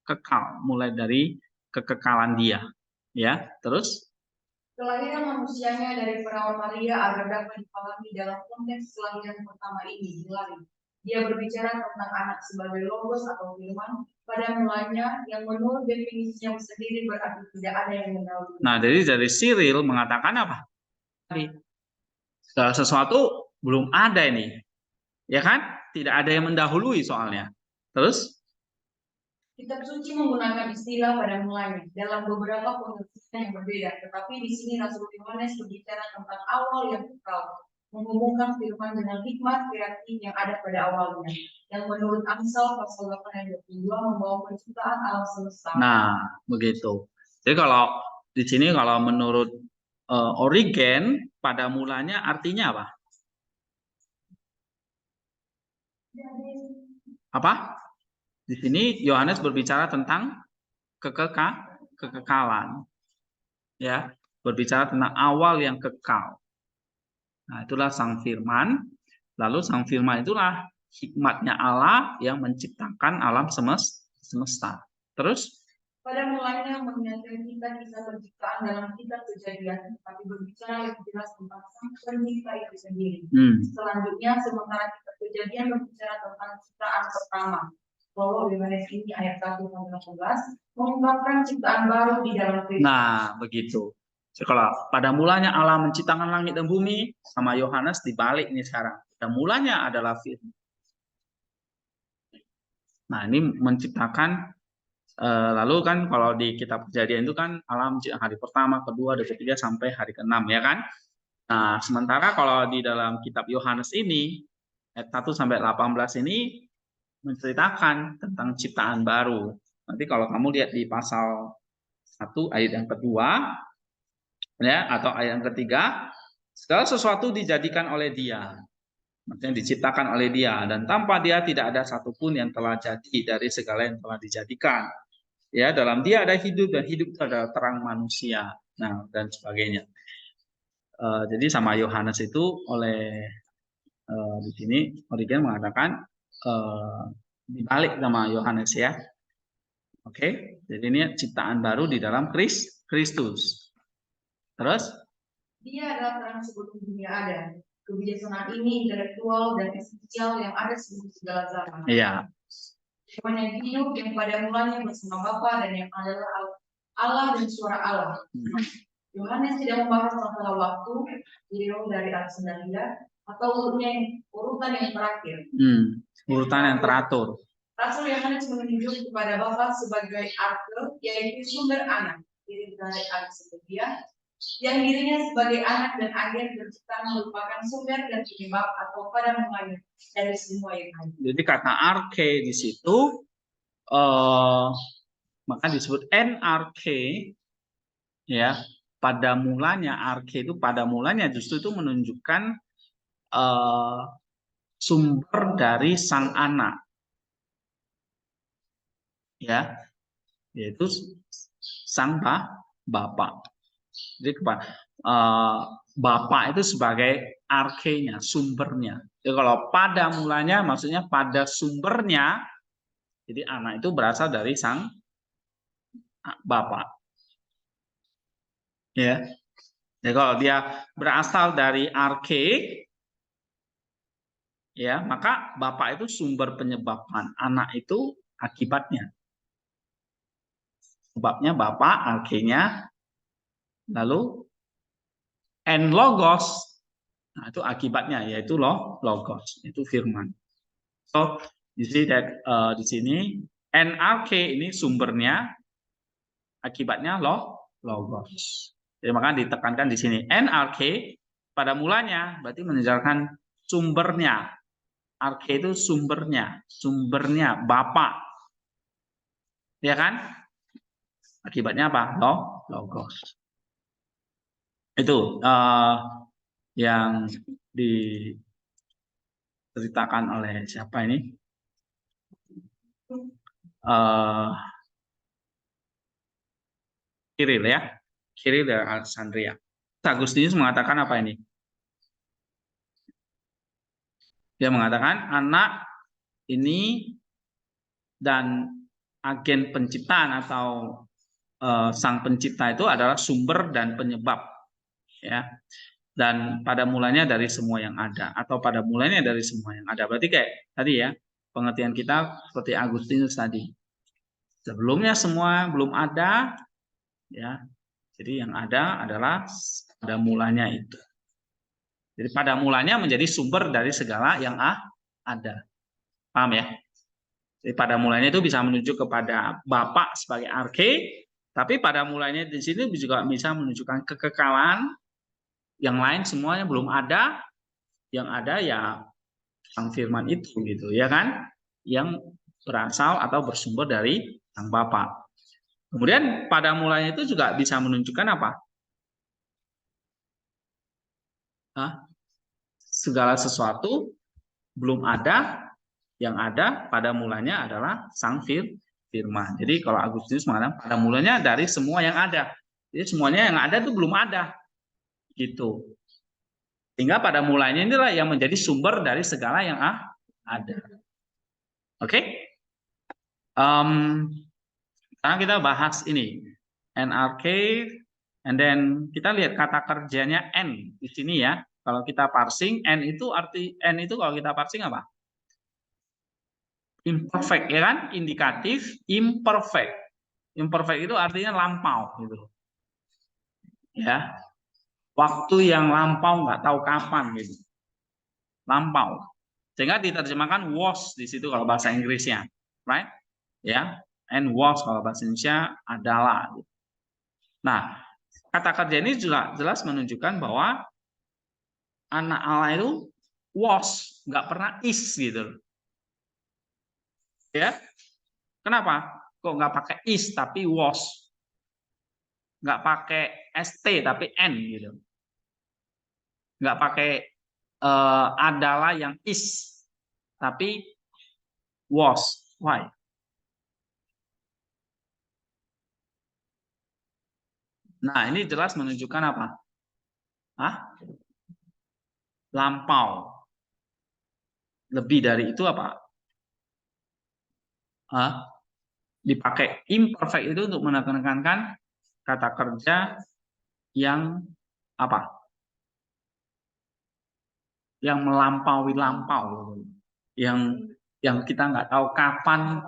kekal, mulai dari kekekalan dia, ya. Terus kelahiran manusianya dari perawan Maria agar dapat dipahami dalam konteks kelahiran pertama ini. Dia berbicara tentang anak sebagai logos atau firman pada mulanya yang menurut definisinya sendiri berarti tidak ada yang mendahului. Nah, jadi dari Cyril mengatakan apa? Segala sesuatu belum ada ini, ya kan? Tidak ada yang mendahului soalnya. Terus Kitab suci menggunakan istilah pada mulanya dalam beberapa pengertian yang berbeda, tetapi di sini Rasul Yohanes berbicara tentang awal yang kekal, menghubungkan firman dengan hikmat kreatif yang ada pada awalnya, yang menurut Amsal pasal 8 ayat 22 membawa penciptaan alam semesta. Nah, begitu. Jadi kalau di sini kalau menurut Origen pada mulanya artinya apa? Apa? Di sini Yohanes berbicara tentang kekekalan, ya, berbicara tentang awal yang kekal. Nah, itulah Sang Firman. Lalu Sang Firman itulah hikmatnya Allah yang menciptakan alam semesta. Terus pada mulanya mengingatkan kita kisah penciptaan dalam kitab Kejadian, tapi berbicara lebih jelas tentang Sang Pencipta itu sendiri. Selanjutnya, sementara kitab Kejadian berbicara tentang ciptaan pertama. Kalau Yohanes ini ayat 1-18 mengungkapkan ciptaan baru di dalam Kristus. Nah, begitu. Jadi kalau pada mulanya Allah menciptakan langit dan bumi, sama Yohanes dibalik ini sekarang. Pada mulanya adalah firman. Nah, ini menciptakan lalu kan kalau di kitab Kejadian itu kan Allah menciptakan hari pertama, kedua, dan ketiga sampai hari ke-6 ya kan. Nah, sementara kalau di dalam kitab Yohanes ini ayat 1-18 ini menceritakan tentang ciptaan baru. Nanti kalau kamu lihat di pasal 1 ayat yang kedua ya atau ayat yang ketiga, segala sesuatu dijadikan oleh Dia. Maksudnya diciptakan oleh Dia dan tanpa Dia tidak ada satupun yang telah jadi dari segala yang telah dijadikan. Ya, dalam Dia ada hidup dan hidup itu adalah terang manusia. Nah, dan sebagainya. Jadi sama Yohanes itu oleh di sini Origen mengatakan dibalik sama Yohanes ya. Oke, jadi ini ciptaan baru di dalam Kristus. Terus? Dia adalah terang sebelum dunia ada. Kebijaksanaan ini intelektual dan esensial yang ada sebelum segala zaman. Iya. Firman yang hidup yang pada mulanya bersama Bapa dan yang adalah Allah dan suara Allah. Yohanes tidak membahas masalah waktu, hero dari Alexandria, atau urutan yang terakhir. Urutan yang teratur. Rasul Yohanes menunjuk kepada Bapa sebagai arke, yaitu sumber anak, diri dari anak sebagian, yang dirinya sebagai anak dan agen penciptaan merupakan sumber dan penyebab atau pada mulanya dari semua yang ada. Jadi kata arke di situ maka disebut NRK, ya. Pada mulanya arke itu pada mulanya justru itu menunjukkan sumber dari sang anak, ya, yaitu sang bapak. Jadi bapak itu sebagai arkenya, sumbernya. Jadi kalau pada mulanya maksudnya pada sumbernya, jadi anak itu berasal dari sang bapak. Ya. Jadi kalau dia berasal dari arke, ya, maka bapak itu sumber penyebabkan, anak itu akibatnya. Sebabnya bapak, arkenya, lalu and logos, nah itu akibatnya, yaitu logos, itu firman. So you see that di sini NRK ini sumbernya, akibatnya logos. Jadi maka ditekankan di sini NRK pada mulanya berarti menunjukkan sumbernya. Arke itu sumbernya Bapak. Ya kan? Akibatnya apa? Logos. Itu yang diceritakan oleh siapa ini? Kiril, ya. Kiril dari Alexandria. Agustinus mengatakan apa ini? Dia mengatakan anak ini dan agen penciptaan atau sang pencipta itu adalah sumber dan penyebab, ya. Dan pada mulanya dari semua yang ada, atau pada mulanya dari semua yang ada. Berarti kayak tadi, ya, pengertian kita seperti Agustinus tadi. Sebelumnya semua belum ada, ya. Jadi yang ada adalah pada mulanya itu. Jadi pada mulanya menjadi sumber dari segala yang ada. Paham, ya? Jadi pada mulanya itu bisa menunjuk kepada Bapak sebagai arke, tapi pada mulanya di sini juga bisa menunjukkan kekekalan. Yang lain semuanya belum ada, yang ada ya sang firman itu, gitu, ya kan? Yang berasal atau bersumber dari sang Bapak. Kemudian pada mulanya itu juga bisa menunjukkan apa? Segala sesuatu belum ada, yang ada pada mulanya adalah sang firman. Jadi kalau Agustinus mengatakan pada mulanya dari semua yang ada. Jadi semuanya yang ada itu belum ada, gitu. Sehingga pada mulanya inilah yang menjadi sumber dari segala yang ada. Oke? Sekarang kita bahas ini NRK, and then kita lihat kata kerjanya N di sini, ya. Kalau kita parsing N itu kalau kita parsing apa? Imperfect, ya kan? Indikatif imperfect. Imperfect itu artinya lampau, gitu. Ya. Waktu yang lampau, nggak tahu kapan, gitu. Lampau. Sehingga diterjemahkan was di situ kalau bahasa Inggrisnya, right? Ya, and was kalau bahasa Indonesia adalah. Nah, kata kerja ini juga jelas menunjukkan bahwa anak Allah itu was, nggak pernah is, gitu. Ya, kenapa? Kok nggak pakai is tapi was? Nggak pakai st tapi n, gitu. Nggak pakai adalah yang is tapi was. Why? Nah, ini jelas menunjukkan apa? Lampau. Lebih dari itu apa? Dipakai imperfect itu untuk menekankan kata kerja yang apa? Yang melampaui lampau, yang kita nggak tahu kapan.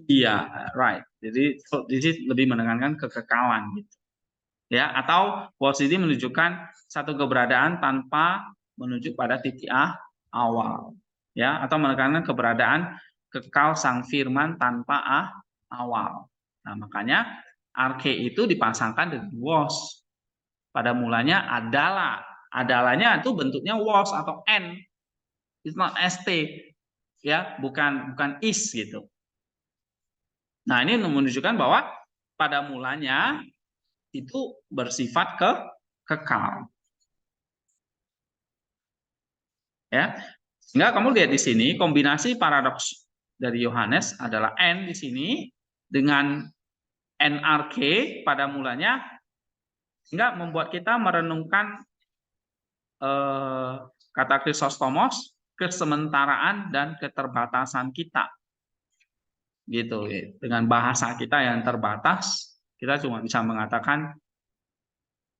Iya, right. Jadi di sini lebih menekankan kekekalan, gitu. Ya, atau posisi menunjukkan satu keberadaan tanpa menunjuk pada titik awal, ya, atau menekankan keberadaan kekal sang firman tanpa awal. Nah, makanya arke itu dipasangkan dengan was. Pada mulanya adalah. Adalahnya itu bentuknya was atau n. It's not st. Ya, bukan is gitu. Nah, ini menunjukkan bahwa pada mulanya itu bersifat kekal. Ya. Sehingga kamu lihat di sini kombinasi paradoks dari Yohanes adalah n di sini dengan nrk pada mulanya, sehingga membuat kita merenungkan kata Chrysostomos, kesementaraan dan keterbatasan kita. Gitu. Dengan bahasa kita yang terbatas, kita cuma bisa mengatakan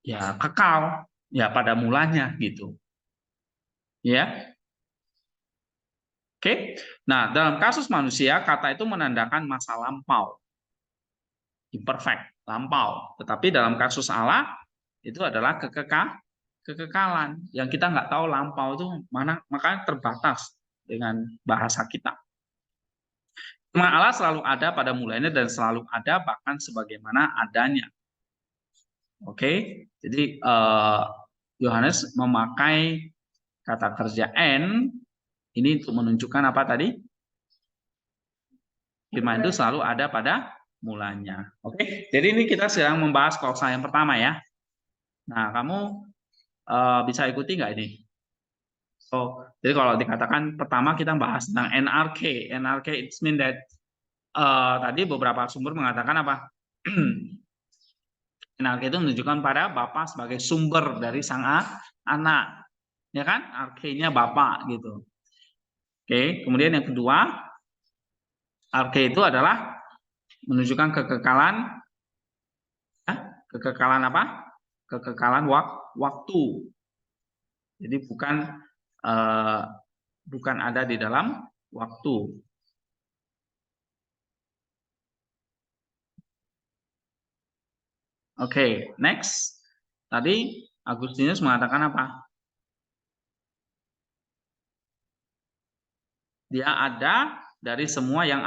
ya kekal, ya pada mulanya gitu. Ya. Oke. Nah, dalam kasus manusia kata itu menandakan masa lampau. Imperfect, lampau. Tetapi dalam kasus Allah itu adalah kekekalan yang kita nggak tahu lampau itu mana, makanya terbatas dengan bahasa kita. Cuma Allah selalu ada pada mulanya dan selalu ada bahkan sebagaimana adanya. Oke, jadi Yohanes memakai kata kerja n ini untuk menunjukkan apa tadi? Firman itu selalu ada pada mulanya. Oke, jadi ini kita sedang membahas klausa yang pertama ya. Nah, kamu bisa ikuti nggak ini? So, jadi kalau dikatakan pertama kita bahas tentang NRK. NRK it mean that tadi beberapa sumber mengatakan apa? NRK itu menunjukkan pada Bapa sebagai sumber dari sang anak. Ya kan? Arke-nya Bapa gitu. Oke, kemudian yang kedua, arke itu adalah menunjukkan kekekalan. Kekekalan apa? Kekekalan waktu. Jadi bukan ada di dalam waktu. Oke, next. Tadi Agustinus mengatakan apa? Dia ada dari semua yang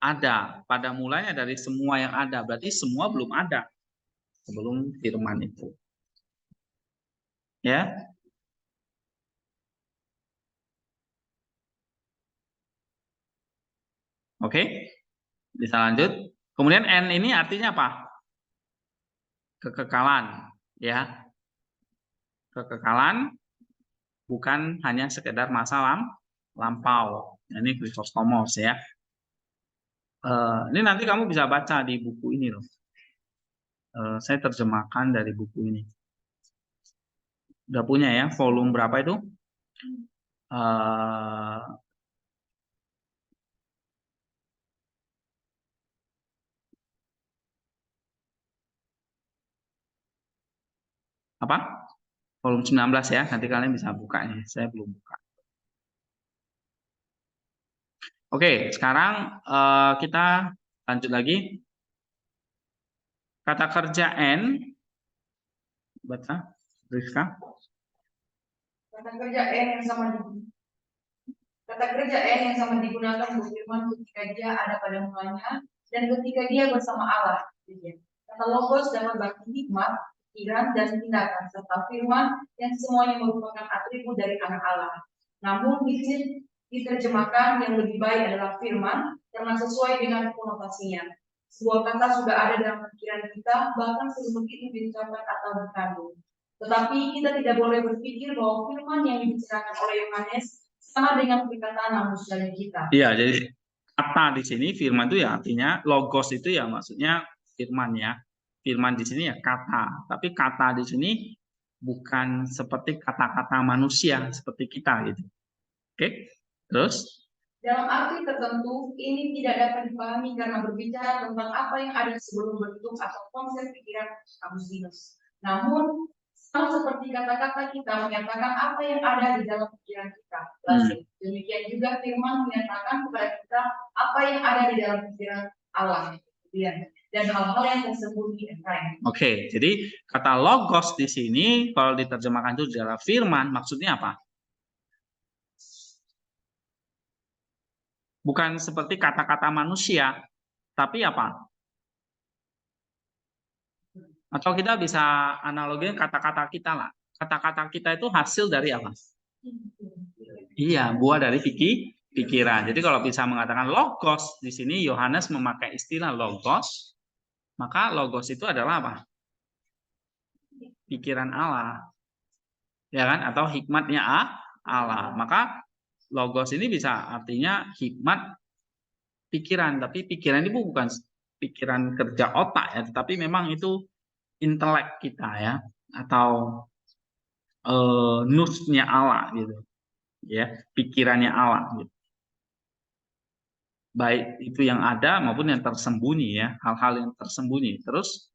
ada. Pada mulanya dari semua yang ada. Berarti semua belum ada sebelum firman itu. Ya. Oke. Bisa lanjut. Kemudian N ini artinya apa? Kekekalan, ya. Kekekalan bukan hanya sekedar masa lampau. Ini Chrysostomos ya. Ini nanti kamu bisa baca di buku ini loh. Saya terjemahkan dari buku ini. Udah punya ya, volume berapa itu? Apa? Volume 19 ya, nanti kalian bisa bukanya. Saya belum buka. Oke, sekarang kita lanjut lagi. Kata kerja N, baca, Rizka. Kata kerja N yang sama digunakan untuk firman ketika dia ada pada mulanya dan ketika dia bersama Allah. Kata logos dapat berarti hikmat, pikiran, dan tindakan serta firman yang semuanya merupakan atribut dari anak Allah. Namun di sini diterjemahkan yang lebih baik adalah firman karena sesuai dengan konotasinya. Sebuah kata sudah ada dalam pikiran kita bahkan sebelum itu diucapkan atau dikandung. Tetapi kita tidak boleh berpikir bahwa firman yang dibicarakan oleh Yohanes sama dengan perkataan manusia kita. Iya, jadi kata di sini firman itu ya artinya logos itu ya maksudnya firman ya. Firman di sini ya kata, tapi kata di sini bukan seperti kata-kata manusia seperti kita gitu. Oke, terus? Dalam arti tertentu, ini tidak dapat dipahami karena berbicara tentang apa yang ada sebelum bentuk atau konsep pikiran Agustinus. Namun, sama seperti kata-kata kita menyatakan apa yang ada di dalam pikiran kita. Demikian juga firman menyatakan kepada kita apa yang ada di dalam pikiran Allah. Dan hal-hal yang tersembunyi. Oke, jadi kata logos di sini kalau diterjemahkan itu adalah firman, maksudnya apa? Bukan seperti kata-kata manusia, tapi apa? Atau kita bisa analoginya kata-kata kita lah. Kata-kata kita itu hasil dari apa? Iya, buah dari pikiran. Jadi kalau bisa mengatakan logos, di sini Yohanes memakai istilah logos, maka logos itu adalah apa? Pikiran Allah. Ya kan? Atau hikmatnya Allah. Maka logos ini bisa artinya hikmat pikiran, tapi pikiran ini bukan pikiran kerja otak ya, tetapi memang itu intelek kita ya, atau nusnya Allah gitu. Ya, pikirannya Allah gitu. Baik itu yang ada maupun yang tersembunyi ya, hal-hal yang tersembunyi. Terus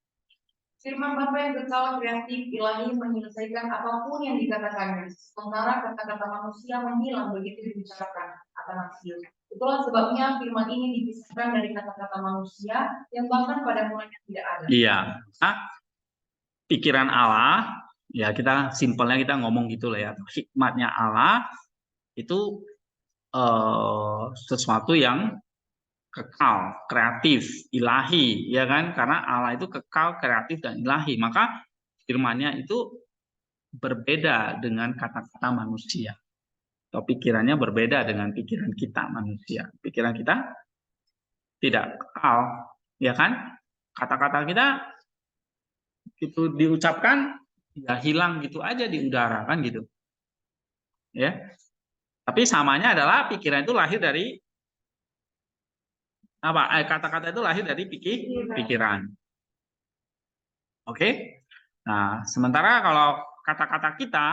Firman Bapa yang kekal kreatif ilahi menyelesaikan apapun yang dikatakannya. Sementara kata-kata manusia menghilang begitu dibicarakan, kata Matius. Itulah sebabnya firman ini dipisahkan dari kata-kata manusia yang bahkan pada mulanya tidak ada. iya, nah, pikiran Allah ya, kita simpelnya kita ngomong gitu lah ya. Hikmatnya Allah itu sesuatu yang kekal, kreatif, ilahi, ya kan? Karena Allah itu kekal, kreatif dan ilahi. Maka firman-Nya itu berbeda dengan kata-kata manusia. Atau pikirannya berbeda dengan pikiran kita manusia. Pikiran kita tidak kekal, ya kan? Kata-kata kita itu diucapkan ya hilang gitu aja di udara kan gitu. Ya. Tapi samanya adalah pikiran itu lahir dari apa? Kata-kata itu lahir dari pikiran. Oke. Nah, sementara kalau kata-kata kita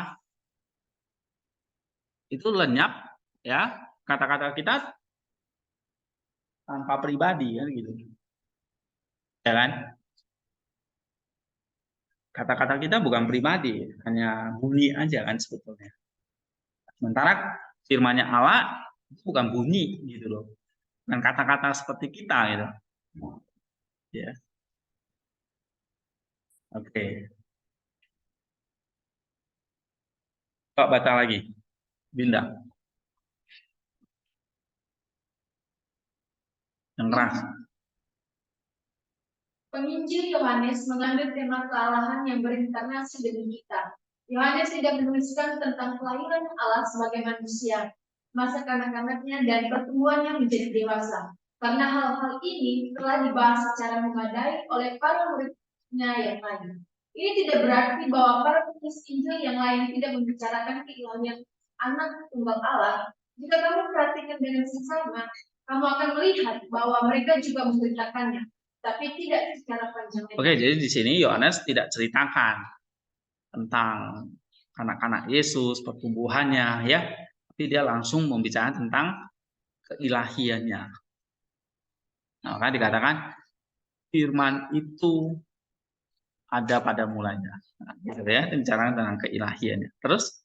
itu lenyap ya, kata-kata kita tanpa pribadi kan gitu. Ya kan? Kata-kata kita bukan pribadi, hanya bunyi aja kan sebetulnya. Sementara firman-Nya Allah itu bukan bunyi gitu loh. Dan kata-kata seperti kita gitu. Ya. Oke. Kok baca lagi. Binda. Yang keras. Penginjil Yohanes mengambil tema kealahan yang berinkarnasi demi kita. Yohanes tidak menuliskan tentang kelahiran Allah sebagai manusia, masa kanak-kanaknya dan pertumbuhannya menjadi dewasa. Karena hal-hal ini telah dibahas secara memadai oleh para muridnya yang lain. Ini tidak berarti bahwa para penulis Injil yang lain tidak membicarakan keilahian anak tunggal Allah. Jika kamu perhatikan dengan seksama, kamu akan melihat bahwa mereka juga memberitakannya, tapi tidak secara panjang. Oke, jadi di sini Yohanes tidak ceritakan tentang anak-anak Yesus, pertumbuhannya ya, tapi dia langsung membicarakan tentang keilahiannya. Nah, maka dikatakan firman itu ada pada mulanya. Nah, gitu ya, bicara tentang keilahiannya. Terus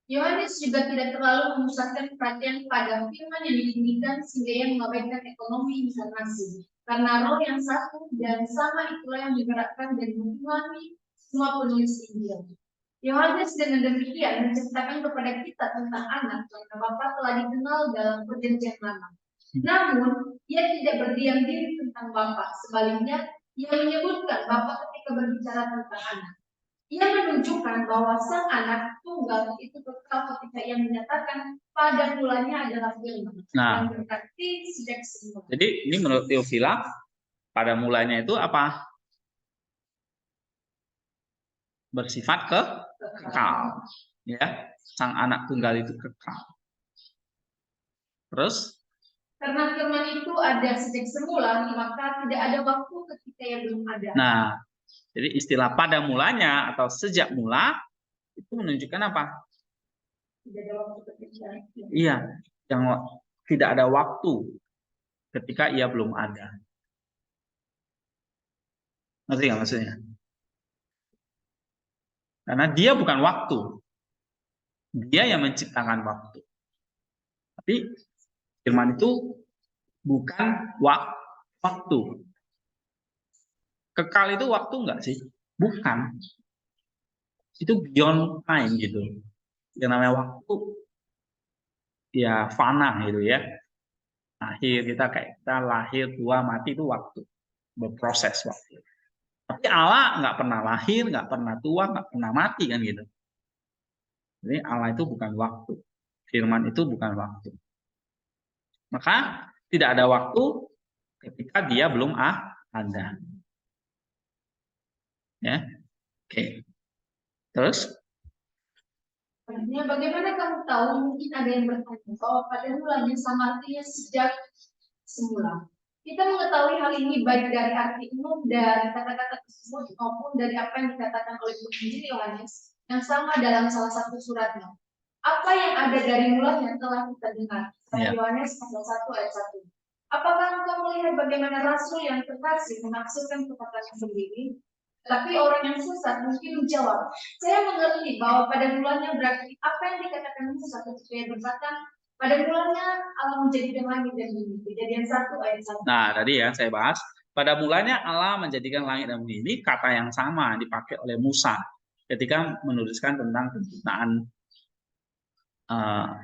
Yohanes juga tidak terlalu memusatkan perhatian pada firman yang ditinggikan sehingga ia mengabaikan ekonomi inkarnasi. Karena roh yang satu dan sama itulah yang digerakkan dan menghubungi semua penulis Injil. Yohanes dengan demikian menceritakan kepada kita tentang anak karena Bapa telah dikenal dalam perjanjian lama. Namun, ia tidak berdiam diri tentang Bapa. Sebaliknya, ia menyebutkan Bapa ketika berbicara tentang anak. Ia menunjukkan bahwa sang anak tunggal itu kekal ketika ia menyatakan pada mulanya adalah firman yang berarti sejak semula. Jadi ini menurut Theophila pada mulanya itu apa? Bersifat kekal. Ya, sang anak tunggal itu kekal. Terus? Karena firman itu ada sejak semula, maka tidak ada waktu ketika ia belum ada. Nah, jadi istilah pada mulanya atau sejak mula itu menunjukkan apa? Tidak ada waktu ketika. Iya, yang tidak ada waktu ketika ia belum ada. Ngerti nggak maksudnya? Karena dia bukan waktu. Dia yang menciptakan waktu. Tapi firman itu bukan waktu. Kekal itu waktu enggak sih? Bukan. Itu beyond time gitu. Yang namanya waktu ya fana gitu ya. Lahir kita lahir, tua, mati itu waktu, berproses waktu. Tapi Allah nggak pernah lahir, nggak pernah tua, nggak pernah mati kan gitu. Jadi Allah itu bukan waktu, firman itu bukan waktu. Maka tidak ada waktu ketika dia belum ada. Ya, oke. Terus? Bagaimana kamu tahu? Mungkin ada yang bertanya bahwa pada mulanya sama artinya sejak semula. Kita mengetahui hal ini baik dari arti umum dari kata-kata tersebut maupun dari apa yang dikatakan oleh Injil Yohanes yang sama dalam salah satu suratnya. Apa yang ada dari mulanya telah kita dengar. Yohanes pasal 1 ayat 1. Apakah engkau melihat bagaimana rasul yang terkasih menafsirkan perkataannya sendiri? Tapi orang yang sesat mungkin menjawab, saya mengerti bahwa pada mulanya berarti apa yang dikatakan Musa ketika ia berkata, pada mulanya Allah menjadikan langit dan bumi. Kejadian 1 ayat 1. Nah, tadi ya saya bahas, pada mulanya Allah menjadikan langit dan bumi. Ini kata yang sama dipakai oleh Musa ketika menuliskan tentang penciptaan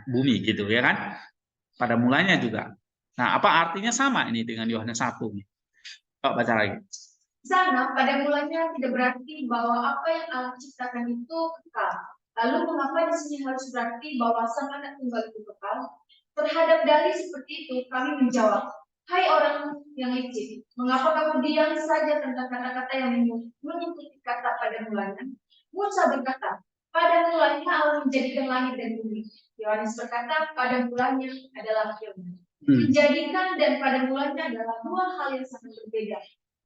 bumi gitu ya kan. Pada mulanya juga. Nah, apa artinya sama ini dengan Yohanes 1 nih? Coba baca lagi. Sana pada mulanya tidak berarti bahwa apa yang Allah ciptakan itu kekal. Lalu mengapa di sini harus berarti bahwa sang anak tunggal itu kekal? Terhadap dalih seperti itu kami menjawab, hai orang yang licik, mengapa kamu diam saja tentang kata-kata yang mengikuti kata pada mulanya? Musa berkata, pada mulanya Allah menjadikan langit dan bumi. Yohanes berkata, pada mulanya adalah firman. Menjadikan dan pada mulanya adalah dua hal yang sangat berbeda.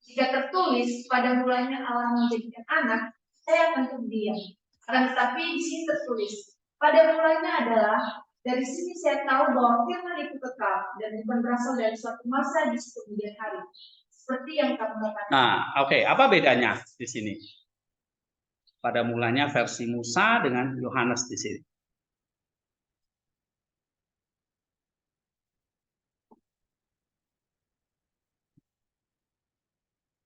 Jika tertulis pada mulanya Allah menjadikan anak, saya akan terdiam. Akan tetapi di sini tertulis pada mulanya adalah dari sini saya tahu bahwa firman itu kekal dan bukan berasal dari suatu masa di kemudian hari. Seperti yang kamu katakan. Nah, oke. Apa bedanya di sini? Pada mulanya versi Musa dengan Yohanes di sini.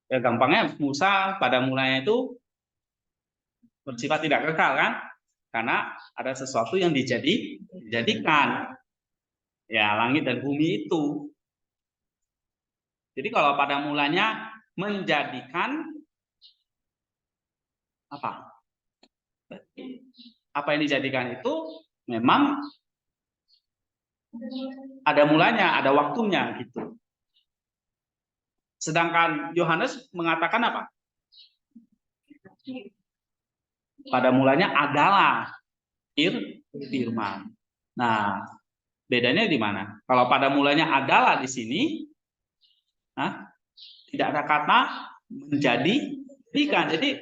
Ya gampangnya Musa pada mulanya itu bersifat tidak kekal kan? Karena ada sesuatu yang dijadikan. Ya, langit dan bumi itu. Jadi kalau pada mulanya menjadikan apa? Apa yang dijadikan itu memang ada mulanya, ada waktunya gitu. Sedangkan Yohanes mengatakan apa? Pada mulanya adalah firman. Nah, bedanya di mana? Kalau pada mulanya adalah di sini, tidak ada kata menjadikan. Jadi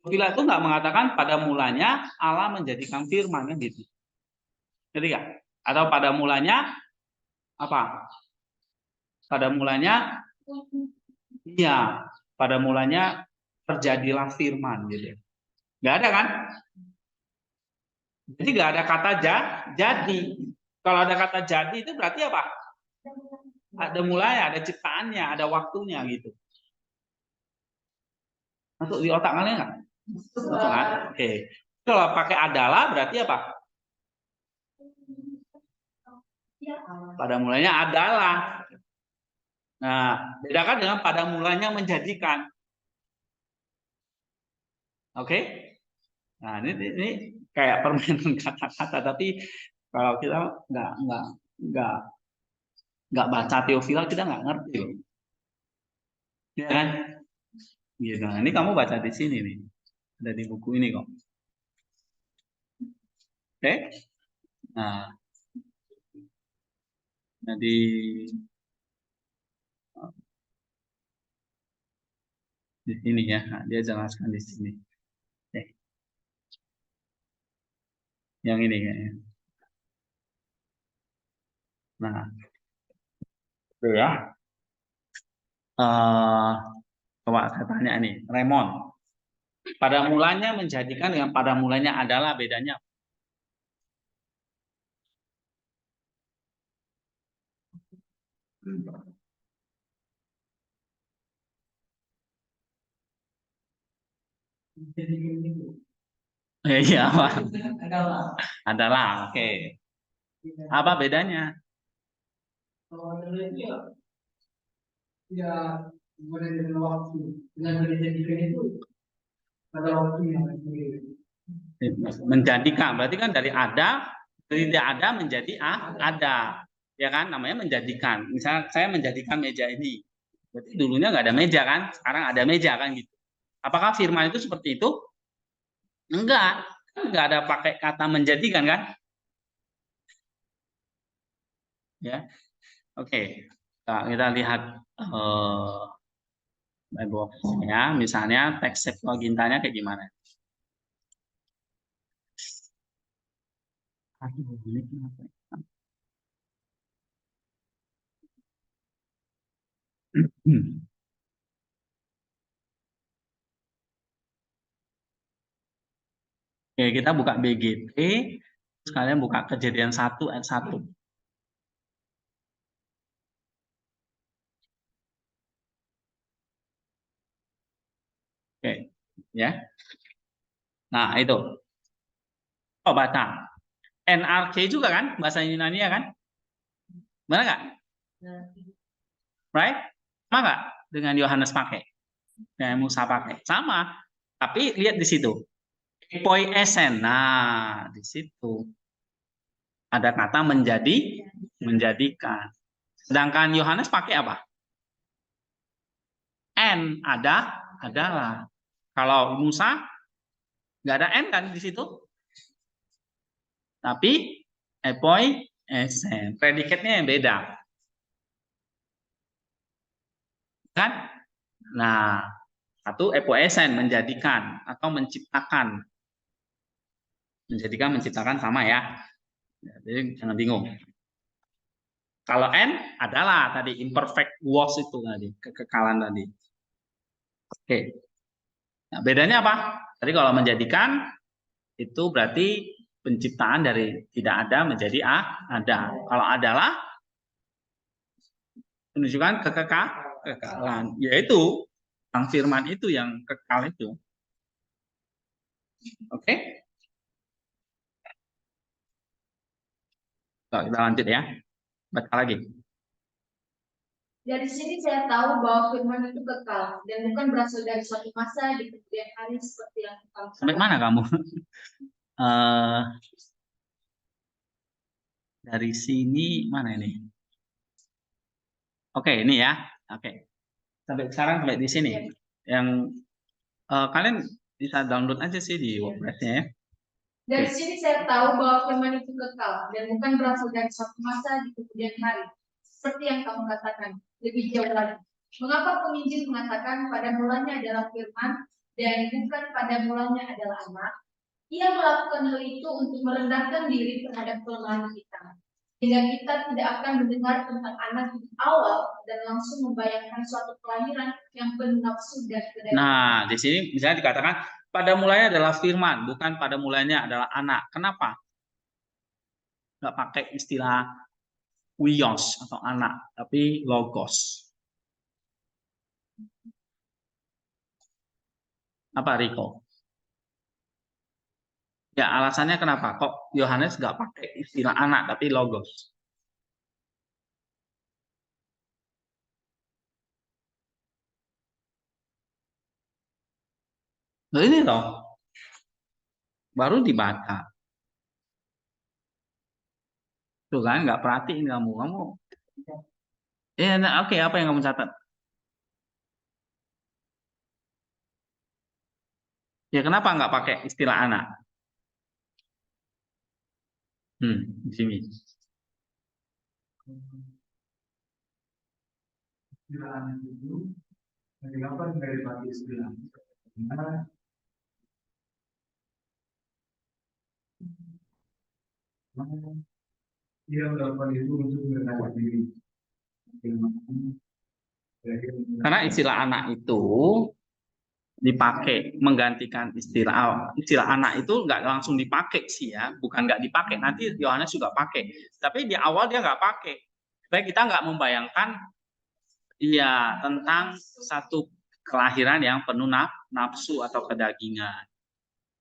Vila itu nggak mengatakan pada mulanya Allah menjadikan firman kan gitu. Jadi nggak? Atau pada mulanya apa? Pada mulanya iya, pada mulanya terjadilah firman gitu. Nggak ada kan? Jadi nggak ada kata jadi. Kalau ada kata jadi itu berarti apa? Ada mulanya, ada ciptaannya, ada waktunya gitu. Masuk di otak kalian nggak? Masuk kan? Oke. Kalau pakai adalah berarti apa? Pada mulanya adalah. Nah, bedakan dengan pada mulanya menjadikan. Oke? Nah, ini kayak permainan kata-kata, tapi kalau kita nggak baca Teofila kita nggak ngerti loh. Ya kan? Gitu. Nah, ini kamu baca di sini nih. Ada di buku ini kok. Oke? Nah, jadi di sini ya, nah, dia jelaskan di sini. Oke. Yang ini kayaknya. Nah, itu ya. Coba saya tanya nih, Raymond. Pada mulanya menjadikan dengan pada mulanya adalah bedanya. Iya, Pak. Adalah. Oke. Apa bedanya? Kalau ada itu ya boleh dengan waktu dengan menjadikan itu pada waktu yang menjadikan berarti kan dari ada tidak ada menjadi ada, ya kan, namanya menjadikan. Misal saya menjadikan meja ini, berarti dulunya nggak ada meja kan, sekarang ada meja kan gitu. Apakah firman itu seperti itu? Enggak ada pakai kata menjadikan kan? Ya, oke. Nah, kita lihat ya, misalnya teks Septuagintanya kayak gimana? Aduh, ini kenapa? Oke, kita buka BGT, sekalian buka Kejadian 1 ayat 1. Oke, ya. Nah, itu. Oh, baca. NRK juga kan, bahasa Yunani ya kan? Benar nggak? Right? Sama nggak dengan Yohanes pakai? Dengan Musa pakai? Sama. Tapi lihat di situ. Poiesen. Nah, di situ ada kata menjadikan. Sedangkan Yohanes pakai apa? N, adalah. Kalau Musa nggak ada N kan di situ. Tapi poiesen, predikatnya yang beda. Kan? Nah, satu epoesen menjadikan atau menciptakan. Menciptakan sama ya. Jadi jangan bingung. Kalau N adalah tadi imperfect was itu tadi, kekekalan tadi. Oke. Nah, bedanya apa? Tadi kalau menjadikan itu berarti penciptaan dari tidak ada menjadi ada. Kalau adalah menunjukkan kekekalan, yaitu yang firman itu yang kekal itu. Oke? Kita lanjut ya. Baca lagi. Dari sini saya tahu bahwa firman itu kekal dan bukan berasal dari suatu masa di kemudian hari seperti yang kamu. Sampai mana kamu? Dari sini mana ini? Oke, ini ya. Oke. Sampai sekarang sampai di sini. Yang kalian bisa download aja sih di WordPress-nya ya. Dari sini saya tahu bahwa firman itu kekal dan bukan berasal dari suatu masa di kemudian hari. Seperti yang kamu katakan, lebih jauh lagi. Mengapa penginjil mengatakan pada mulanya adalah firman dan bukan pada mulanya adalah anak? Ia melakukan hal itu untuk merendahkan diri terhadap kelemahan kita. Sehingga kita tidak akan mendengar tentang anak di awal dan langsung membayangkan suatu kelahiran yang penuh nafsu dan kedaya. Nah, di sini misalnya dikatakan pada mulanya adalah firman, bukan pada mulanya adalah anak. Kenapa? Nggak pakai istilah wios atau anak, tapi logos. Apa, Riko? Ya, alasannya kenapa? Kok Yohanes nggak pakai istilah anak, tapi logos? Nah, ini loh, baru dibaca. Tuh kan, nggak perhatiin kamu. Nah, oke, apa yang kamu catat? Ya, kenapa nggak pakai istilah anak? Di sini. istilah anak itu kenapa nggak dipakai istilah? Karena dia melakukan itu untuk merendahkan diri. Karena istilah anak itu dipakai menggantikan istilah anak itu nggak langsung dipakai sih ya, bukan nggak dipakai, nanti Yohanes juga pakai, tapi di awal dia nggak pakai supaya kita nggak membayangkan ya tentang satu kelahiran yang penuh nafsu atau kedagingan.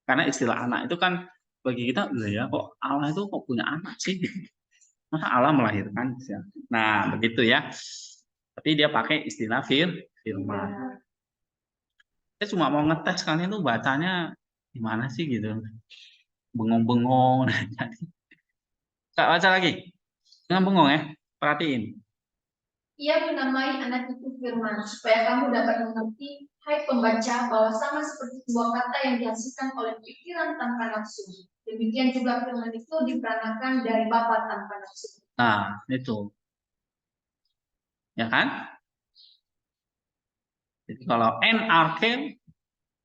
Karena istilah anak itu kan bagi kita ya kok Allah itu kok punya anak sih, maka Allah melahirkan. Nah, begitu ya. Tapi dia pakai istilah firman. Saya cuma mau ngetes kalian tuh bacanya gimana sih gitu. Bengong-bengong. Kak, baca lagi. Jangan bengong ya. Perhatiin. Ia menamai anak itu firman, supaya kamu dapat mengerti, hai pembaca, bahwa sama seperti sebuah kata yang dihasilkan oleh pikiran tanpa nafsu. Demikian juga firman itu diperanakan dari Bapa tanpa nafsu. Nah, itu. Ya kan? Jadi kalau NRK,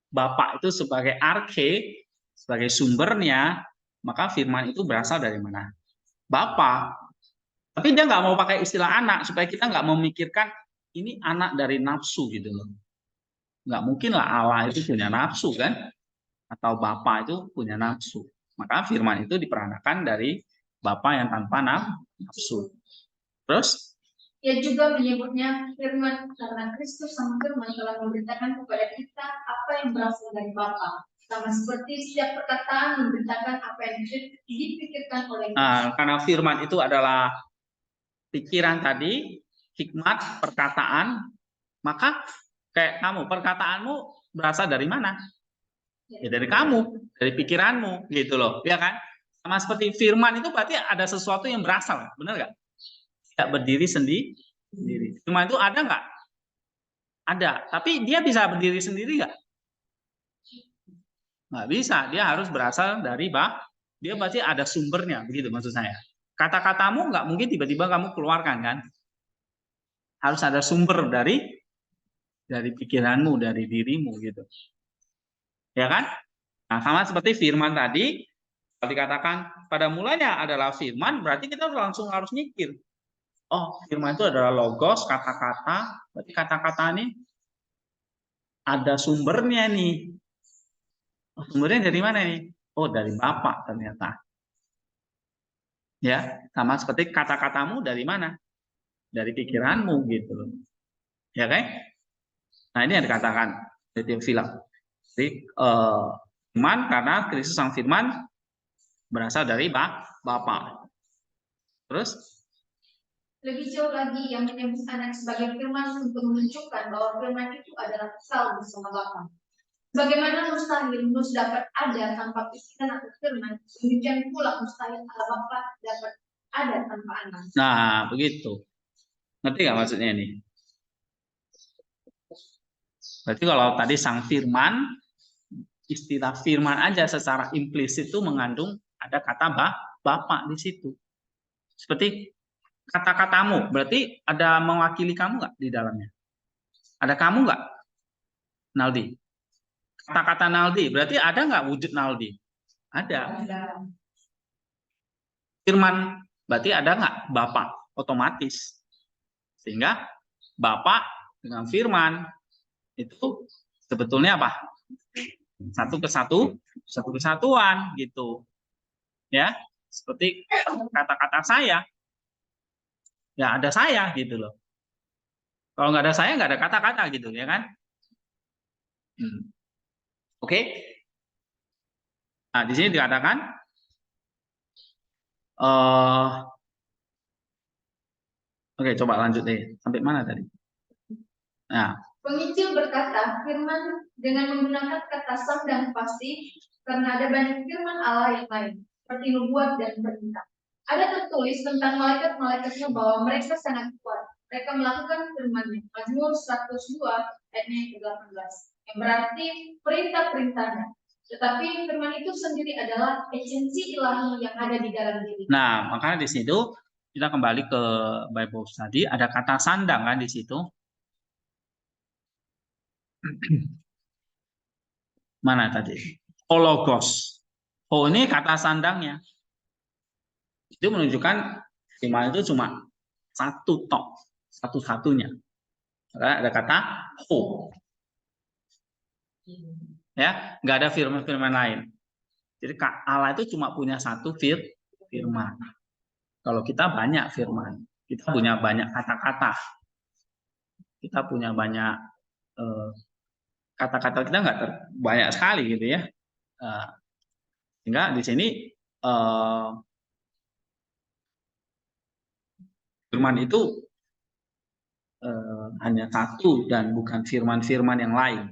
Bapak itu sebagai arke, sebagai sumbernya, maka firman itu berasal dari mana? Bapak. Tapi dia nggak mau pakai istilah anak, supaya kita nggak memikirkan ini anak dari nafsu gitu loh. Nggak mungkin lah Allah itu punya nafsu kan? Atau Bapa itu punya nafsu. Maka firman itu diperanakan dari Bapa yang tanpa nafsu. Terus? Ia juga menyebutnya firman karena Kristus sang firman telah memberitakan kepada kita apa yang berasal dari Bapa. Sama seperti setiap perkataan memberitakan apa yang dipikirkan oleh Kristus. Nah, karena firman itu adalah pikiran tadi, hikmat, perkataan, maka kayak kamu, perkataanmu berasal dari mana? Ya dari kamu, dari pikiranmu, gitu loh, ya kan? Sama seperti firman itu berarti ada sesuatu yang berasal, benar nggak? Tidak berdiri sendiri. Firman itu ada nggak? Ada, tapi dia bisa berdiri sendiri nggak? Nggak bisa, dia harus berasal dari dia berarti ada sumbernya, begitu maksud saya. Kata-katamu nggak mungkin tiba-tiba kamu keluarkan kan? Harus ada sumber dari pikiranmu, dari dirimu gitu. Ya kan? Nah, sama seperti firman tadi, kalau dikatakan pada mulanya adalah firman, berarti kita langsung harus mikir. Oh, firman itu adalah logos, kata-kata. Berarti kata-kata ini ada sumbernya nih. Oh, sumbernya dari mana nih? Oh, dari Bapa ternyata. Ya, sama seperti kata-katamu dari mana? Dari pikiranmu gitu loh. Ya kan? Nah, ini yang dikatakan dari Teofila. Jadi firman karena Kristus sang firman berasal dari Bapa. Terus lebih jauh lagi yang menyebut anak sebagai firman untuk menunjukkan bahwa firman itu adalah kekal bersama Bapa. Bagaimana mustahil Nus dapat ada tanpa pikiran atau firman, demikian pula mustahil Allah Bapa dapat ada tanpa anak. Nah, begitu. Ngerti nggak maksudnya ini? Berarti kalau tadi sang firman, istilah firman aja secara implisit itu mengandung ada kata Bapak di situ. Seperti kata-katamu, berarti ada mewakili kamu nggak di dalamnya? Ada kamu nggak, Naldi? Kata-kata Naldi, berarti ada nggak wujud Naldi? Ada. Firman, berarti ada nggak Bapak? Otomatis. Sehingga Bapak dengan firman itu sebetulnya apa? Satu kesatuan gitu. Ya, seperti kata-kata saya. Ya ada saya gitu loh. Kalau nggak ada saya, nggak ada kata-kata gitu, ya kan? Oke. Nah, di sini dikatakan oke, coba lanjut deh. Sampai mana tadi? Nah, Penginjil berkata, firman dengan menggunakan kata sam dan pasti, karena ada banyak firman Allah yang lain, seperti nubuat dan perintah. Ada tertulis tentang malaikat-malaikatnya bahwa mereka sangat kuat. Mereka melakukan firman-Nya. Mazmur 102 ayatnya 18. Yang berarti perintah-perintahnya. Tetapi firman itu sendiri adalah esensi ilahi yang ada di dalam diri. Nah, makanya di situ kita kembali ke Bible Study, ada kata sandang kan di situ. Mana tadi? Logos. Oh, ini kata sandangnya. Itu menunjukkan firman itu cuma satu tok, satu-satunya. Ada kata ho. Ya, nggak ada firman-firman lain. Jadi Allah itu cuma punya satu firman. Kalau kita banyak firman, kita punya banyak kata-kata, kita punya banyak kata-kata, kita nggak banyak sekali gitu ya. Sehingga di sini firman itu hanya satu dan bukan firman-firman yang lain.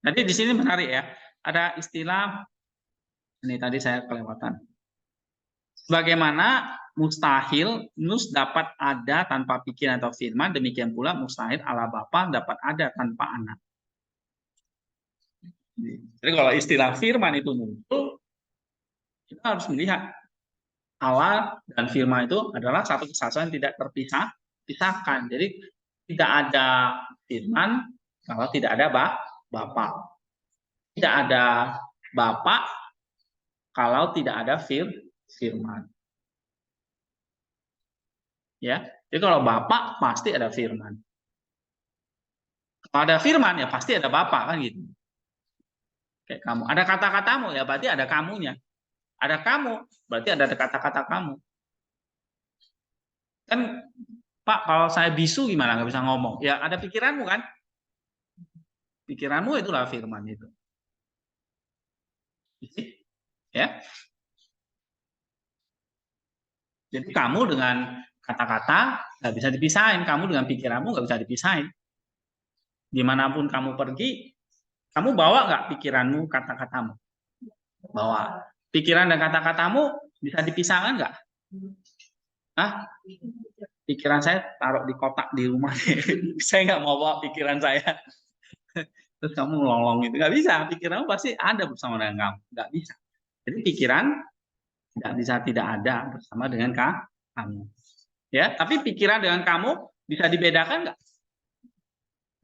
Jadi di sini menarik ya, ada istilah ini tadi saya kelewatan. Bagaimana mustahil nus dapat ada tanpa pikiran atau firman, demikian pula mustahil Allah Bapa dapat ada tanpa anak. Jadi kalau istilah firman itu muncul, kita harus melihat Allah dan firman itu adalah satu kesatuan yang tidak terpisahkan. Jadi tidak ada firman kalau tidak ada Bapa. Tidak ada Bapa kalau tidak ada firman. Ya, jadi kalau Bapa pasti ada firman. Kalau ada firman ya pasti ada Bapa, kan gitu. Kayak kamu, ada kata-katamu ya berarti ada kamunya. Ada kamu berarti ada kata-kata kamu. Kan Pak, kalau saya bisu gimana, nggak bisa ngomong? Ya ada pikiranmu kan? Pikiranmu itulah firman itu. Ya. Jadi kamu dengan kata-kata nggak bisa dipisahin, kamu dengan pikiranmu nggak bisa dipisahin. Dimanapun kamu pergi, kamu bawa nggak pikiranmu, kata-katamu? Bawa. Pikiran dan kata-katamu bisa dipisahkan nggak? Hah? Pikiran saya taruh di kotak di rumah. Saya nggak mau bawa pikiran saya. Terus kamu ngelolong itu nggak bisa. Pikiranmu pasti ada bersama dengan kamu. Nggak bisa. Jadi pikiran tidak bisa tidak ada bersama dengan kamu. Ya, tapi pikiran dengan kamu bisa dibedakan nggak?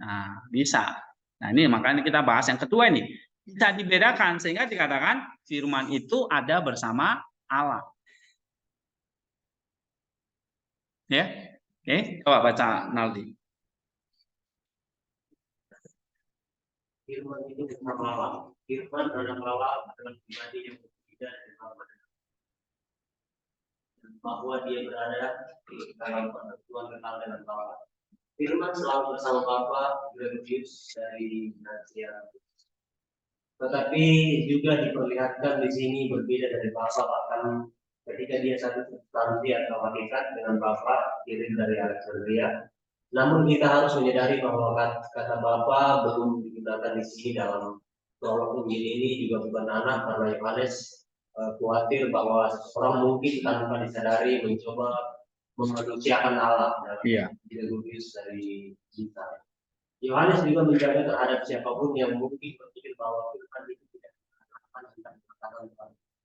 Nah, bisa. Nah, ini makanya kita bahas yang kedua ini. Bisa dibedakan sehingga dikatakan firman itu ada bersama Allah. Ya. Oke, coba baca Naldi. Firman itu bersama Allah. Firman anak Allah adalah pribadi yang berbeda dari Bapa. Bahwa dia berada di dalam persatuan kenal dengan Bapa. Firman selalu bersama Bapa, Gregorius dari Nazaret. Tetapi juga diperlihatkan di sini berbeda dari Bapa, bahkan ketika dia satu substansi atau hakikat dengan Bapa, kirim dari Alexandria. Namun kita harus menyadari bahwa kata Bapa belum digunakan di sini dalam prolog Injil ini, juga bukan anak, karena Yohanes khawatir bahwa seseorang mungkin tanpa disadari mencoba memanusiakan Allah dalam Gregorius dari kita. Yohanes juga menjaga terhadap siapapun yang mungkin berpikir bahwa firman itu tidak akan dikatakan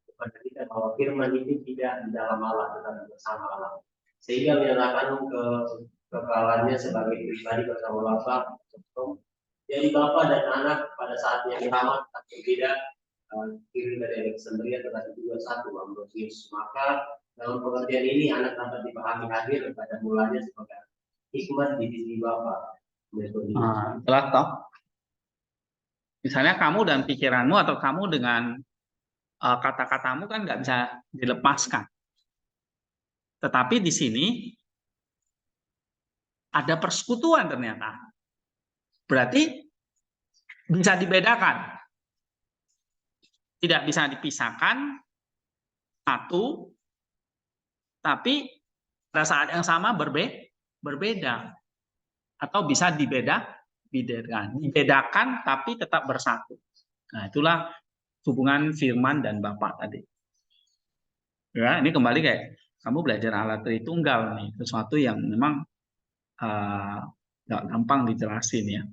kepada kita bahwa firman itu tidak di dalam Allah tetapi bersama Allah, sehingga menyatakan kekalahannya sebagai pribadi bersama Bapa. Jadi Bapa dan Anak pada saat yang sama tak berbeda, kiri dari Alexandria tetapi juga satu, Ambrosius. Maka dalam pengertian ini anak dapat dipahami hadir pada mulanya sebagai hikmat di sisi Bapa. Jelas toh. Misalnya kamu dan pikiranmu atau kamu dengan kata-katamu kan nggak bisa dilepaskan. Tetapi di sini ada persekutuan ternyata. Berarti bisa dibedakan. Tidak bisa dipisahkan satu, tapi pada saat yang sama berbeda. Atau bisa dibedakan tapi tetap bersatu. Nah, itulah hubungan firman dan Bapa tadi. Ya, ini kembali kayak kamu belajar Allah Tritunggal nih, sesuatu yang memang nggak gampang dijelasin ya.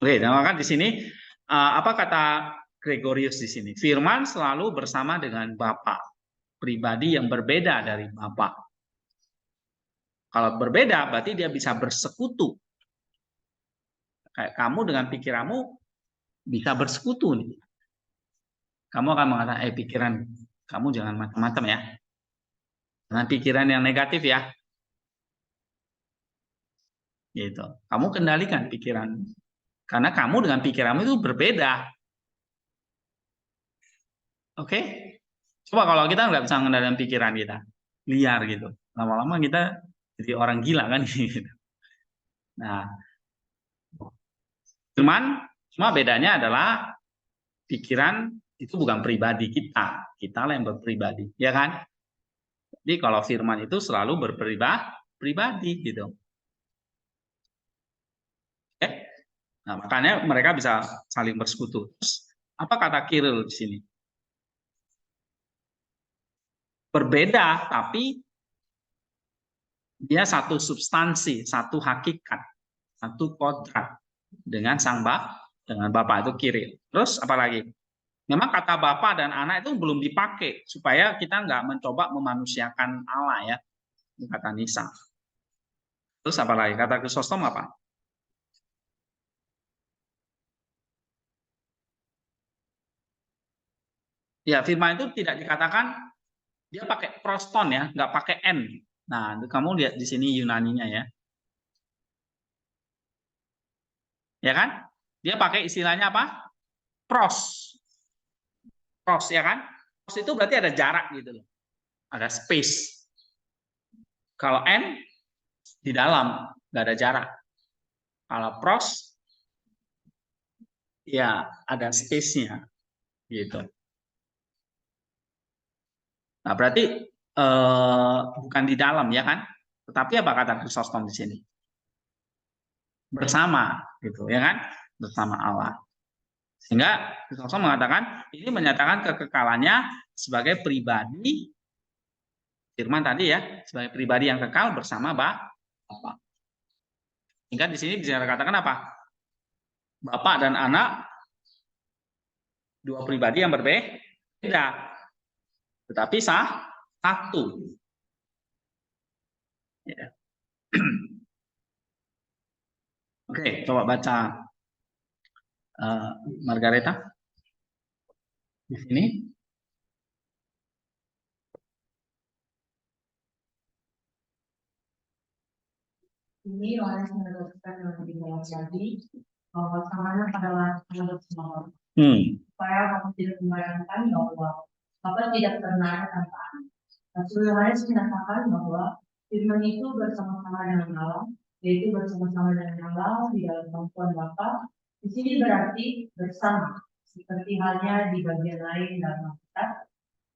Oke, nah maka di sini apa kata Gregorius di sini? Firman selalu bersama dengan Bapa, pribadi yang berbeda dari Bapa. Kalau berbeda, berarti dia bisa bersekutu. Kayak kamu dengan pikiranmu bisa bersekutu nih. Kamu akan mengatakan, pikiran kamu jangan macam-macam ya. Jangan pikiran yang negatif ya. Gitu. Kamu kendalikan pikiran. Karena kamu dengan pikiranmu itu berbeda. Oke? Coba kalau kita nggak bisa mengendalikan pikiran kita, liar gitu. Lama-lama kita jadi orang gila kan gitu. Nah, firman cuma bedanya adalah pikiran itu bukan pribadi kita lah yang berpribadi, ya kan? Jadi kalau firman itu selalu berpribadi gitu. Oke? Nah, makanya mereka bisa saling bersekutu. Terus, apa kata Kiril di sini? Berbeda, tapi dia satu substansi, satu hakikat, satu kodrat dengan dengan Bapa itu Kiril. Terus apa lagi? Memang kata Bapa dan Anak itu belum dipakai supaya kita nggak mencoba memanusiakan Allah ya, kata Nisa. Terus apa lagi? Kata Chrysostom apa? Ya, firman itu tidak dikatakan dia pakai proston ya, nggak pakai n. Nah, kamu lihat di sini Yunaninya ya. Ya kan? Dia pakai istilahnya apa? Pros. Pros ya kan? Pros itu berarti ada jarak gitu loh. Ada space. Kalau n di dalam nggak ada jarak. Kalau pros ya ada space-nya gitu. Nah, berarti bukan di dalam ya kan? Tetapi apa kata Chrysostom di sini? Bersama gitu ya kan? Bersama Allah. Sehingga Chrysostom mengatakan ini menyatakan kekekalannya sebagai pribadi firman tadi ya, sebagai pribadi yang kekal bersama Bapa. Sehingga di sini bisa dikatakan apa? Bapa dan Anak dua pribadi yang berbeda. Tetapi satu. Ya. Oke, coba baca Margareta di sini. Ini Yohanes meneruskan dengan lebih jelas lagi bahwa samanya adalah menurut semua orang. Supaya kamu tidak membayangkan bahwa Bapa tidak pernah ada tanpa Anak. Rasul Yohanes menyatakan bahwa firman itu bersama-sama dengan Allah, yaitu bersama-sama dengan Allah di dalam kemampuan Bapa. Di sini berarti bersama, seperti halnya di bagian lain dalam Alkitab.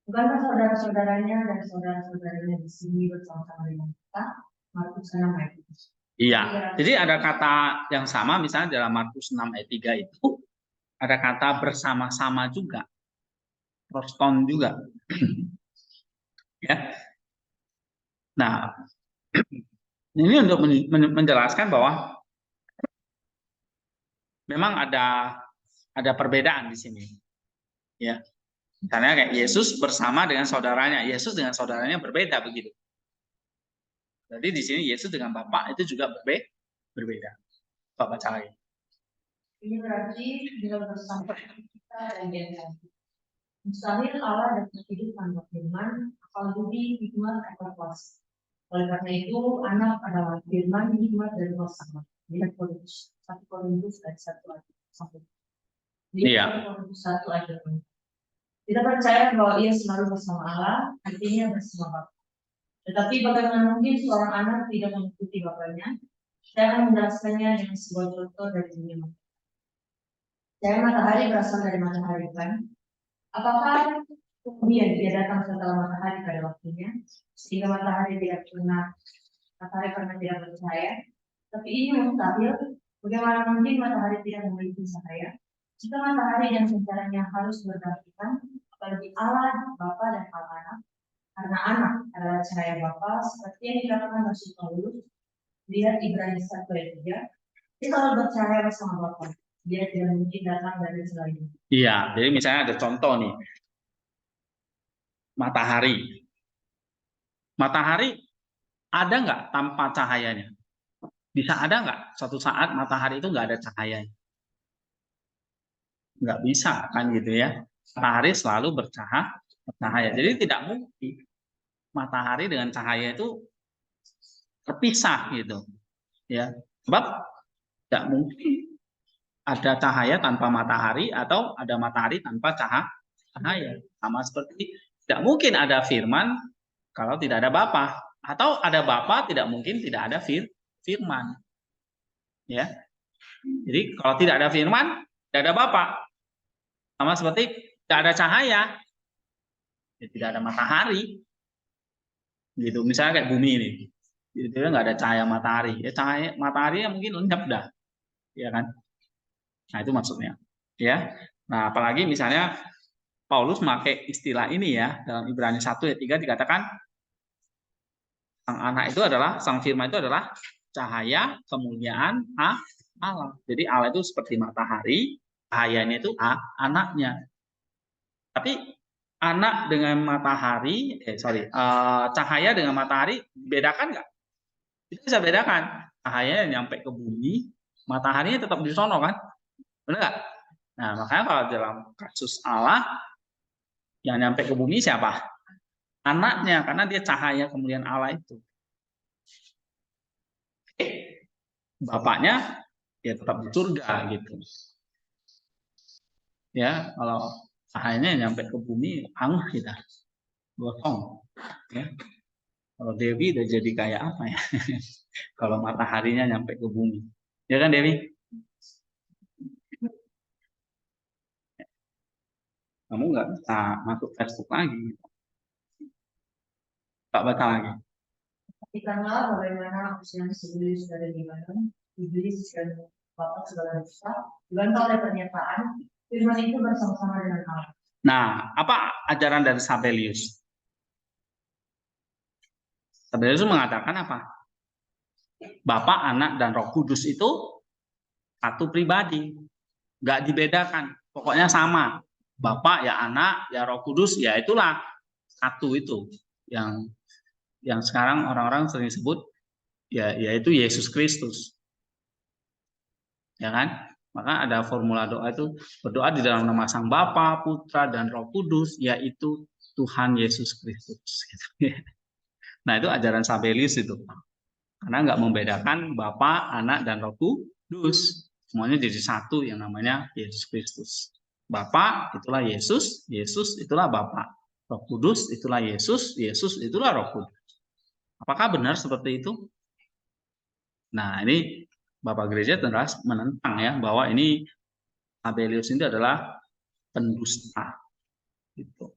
Bukankah saudara-saudaranya dan saudara-saudaranya di sini bersama-sama dengan kita? Markus 6 ayat 3. Iya, jadi ada kata yang sama misalnya dalam Markus 6 ayat 3 itu ada kata bersama-sama juga. Proston juga. Ya. Nah, ini untuk menjelaskan bahwa memang ada perbedaan di sini. Ya. Misalnya kayak Yesus bersama dengan saudaranya, Yesus dengan saudaranya berbeda begitu. Jadi di sini Yesus dengan Bapa itu juga berbeda. Coba baca lagi. Ini berarti dengan bersama kita dan dia. Mustahil Allah dapat hidup tanpa firman, akal budi, hikmat, atau kuasa. Oleh karena itu, Anak adalah firman, hikmat, dan kuasa. Lihat Korintus 1 ayat 1 ayat 1. Lihat 1 Korintus 1 ayat 1. Kita percaya bahwa ia selalu bersama Allah, artinya bersama Bapa. Tetapi bagaimana mungkin seorang anak tidak mengikuti bapaknya? Saya akan menjelaskannya dengan sebuah contoh dari dunia matahari. Cahaya matahari berasal dari matahari kan? Apakah kemudian dia datang setelah matahari pada waktunya, sehingga matahari pernah tidak bercahaya? Tapi ini mustahil. Bagaimana mungkin matahari tidak memiliki cahaya? Jika matahari dan cahayanya harus bergantikan, apalagi Allah Bapa dan Allah Anak, karena Anak adalah cahaya Bapa, seperti yang dikatakan Rasul Paulus, lihat Ibrani 1 ayat 3, dia selalu bercahaya bersama Bapa. Dia tidak mungkin datang dari selain. Iya, jadi misalnya ada contoh nih. Matahari. Matahari ada nggak tanpa cahayanya? Bisa ada nggak suatu saat matahari itu nggak ada cahayanya? Nggak bisa kan gitu ya. Matahari selalu bercahaya. Jadi tidak mungkin matahari dengan cahaya itu terpisah gitu. Ya, sebab tidak mungkin ada cahaya tanpa matahari atau ada matahari tanpa cahaya. Sama seperti tidak mungkin ada firman kalau tidak ada Bapa, atau ada Bapa tidak mungkin tidak ada firman. Ya. Jadi kalau tidak ada firman, tidak ada Bapa. Sama seperti tidak ada cahaya, ya tidak ada matahari. gitu. Misalnya kayak bumi ini, itu nggak ada cahaya matahari. Ya cahaya matahari yang mungkin lenyap dah, ya kan? Nah itu maksudnya, ya. Nah apalagi misalnya Paulus memakai istilah ini ya dalam Ibrani 1 ayat 3 dikatakan sang anak itu adalah sang firman itu adalah cahaya kemuliaan Allah. Jadi Allah itu seperti matahari, cahayanya itu anaknya. Tapi anak dengan matahari, cahaya dengan matahari bedakan nggak? Kita bisa bedakan. Cahaya yang nyampe ke bumi, mataharinya tetap di sono kan? Benar nggak? Nah makanya kalau dalam kasus Allah yang nyampe ke bumi siapa? Anaknya, karena dia cahaya kemuliaan Allah itu. Bapaknya ya tetap di surga gitu. Ya, kalau cahayanya nyampe ke bumi, hangus kita. Gosong. Ya. Kalau Dewi udah jadi kayak apa ya? Kalau mataharinya nyampe ke bumi. Ya kan Dewi? Kamu nggak bisa masuk Facebook lagi. Tak baca lagi. Perhatikanlah bagaimana usia iblis dari di mana iblis dan bapak segala dosa dibantah oleh pernyataan firman itu bersama-sama dengan Allah. Nah, apa ajaran dari Sabellius? Sabellius mengatakan apa? Bapa, Anak, dan Roh Kudus itu satu pribadi, nggak dibedakan. Pokoknya sama. Bapa ya Anak, ya Roh Kudus, ya itulah satu itu yang sekarang orang-orang sering sebut ya yaitu Yesus Kristus. Ya kan? Maka ada formula doa itu berdoa di dalam nama Sang Bapa, Putra dan Roh Kudus yaitu Tuhan Yesus Kristus. Nah, itu ajaran Sabellius itu. Karena nggak membedakan Bapa, Anak dan Roh Kudus. Semuanya jadi satu yang namanya Yesus Kristus. Bapa itulah Yesus, Yesus itulah Bapa. Roh Kudus itulah Yesus, Yesus itulah Roh Kudus. Apakah benar seperti itu? Nah, ini Bapak Gereja teras menentang ya bahwa ini Sabellius ini adalah pendusta. Gitu.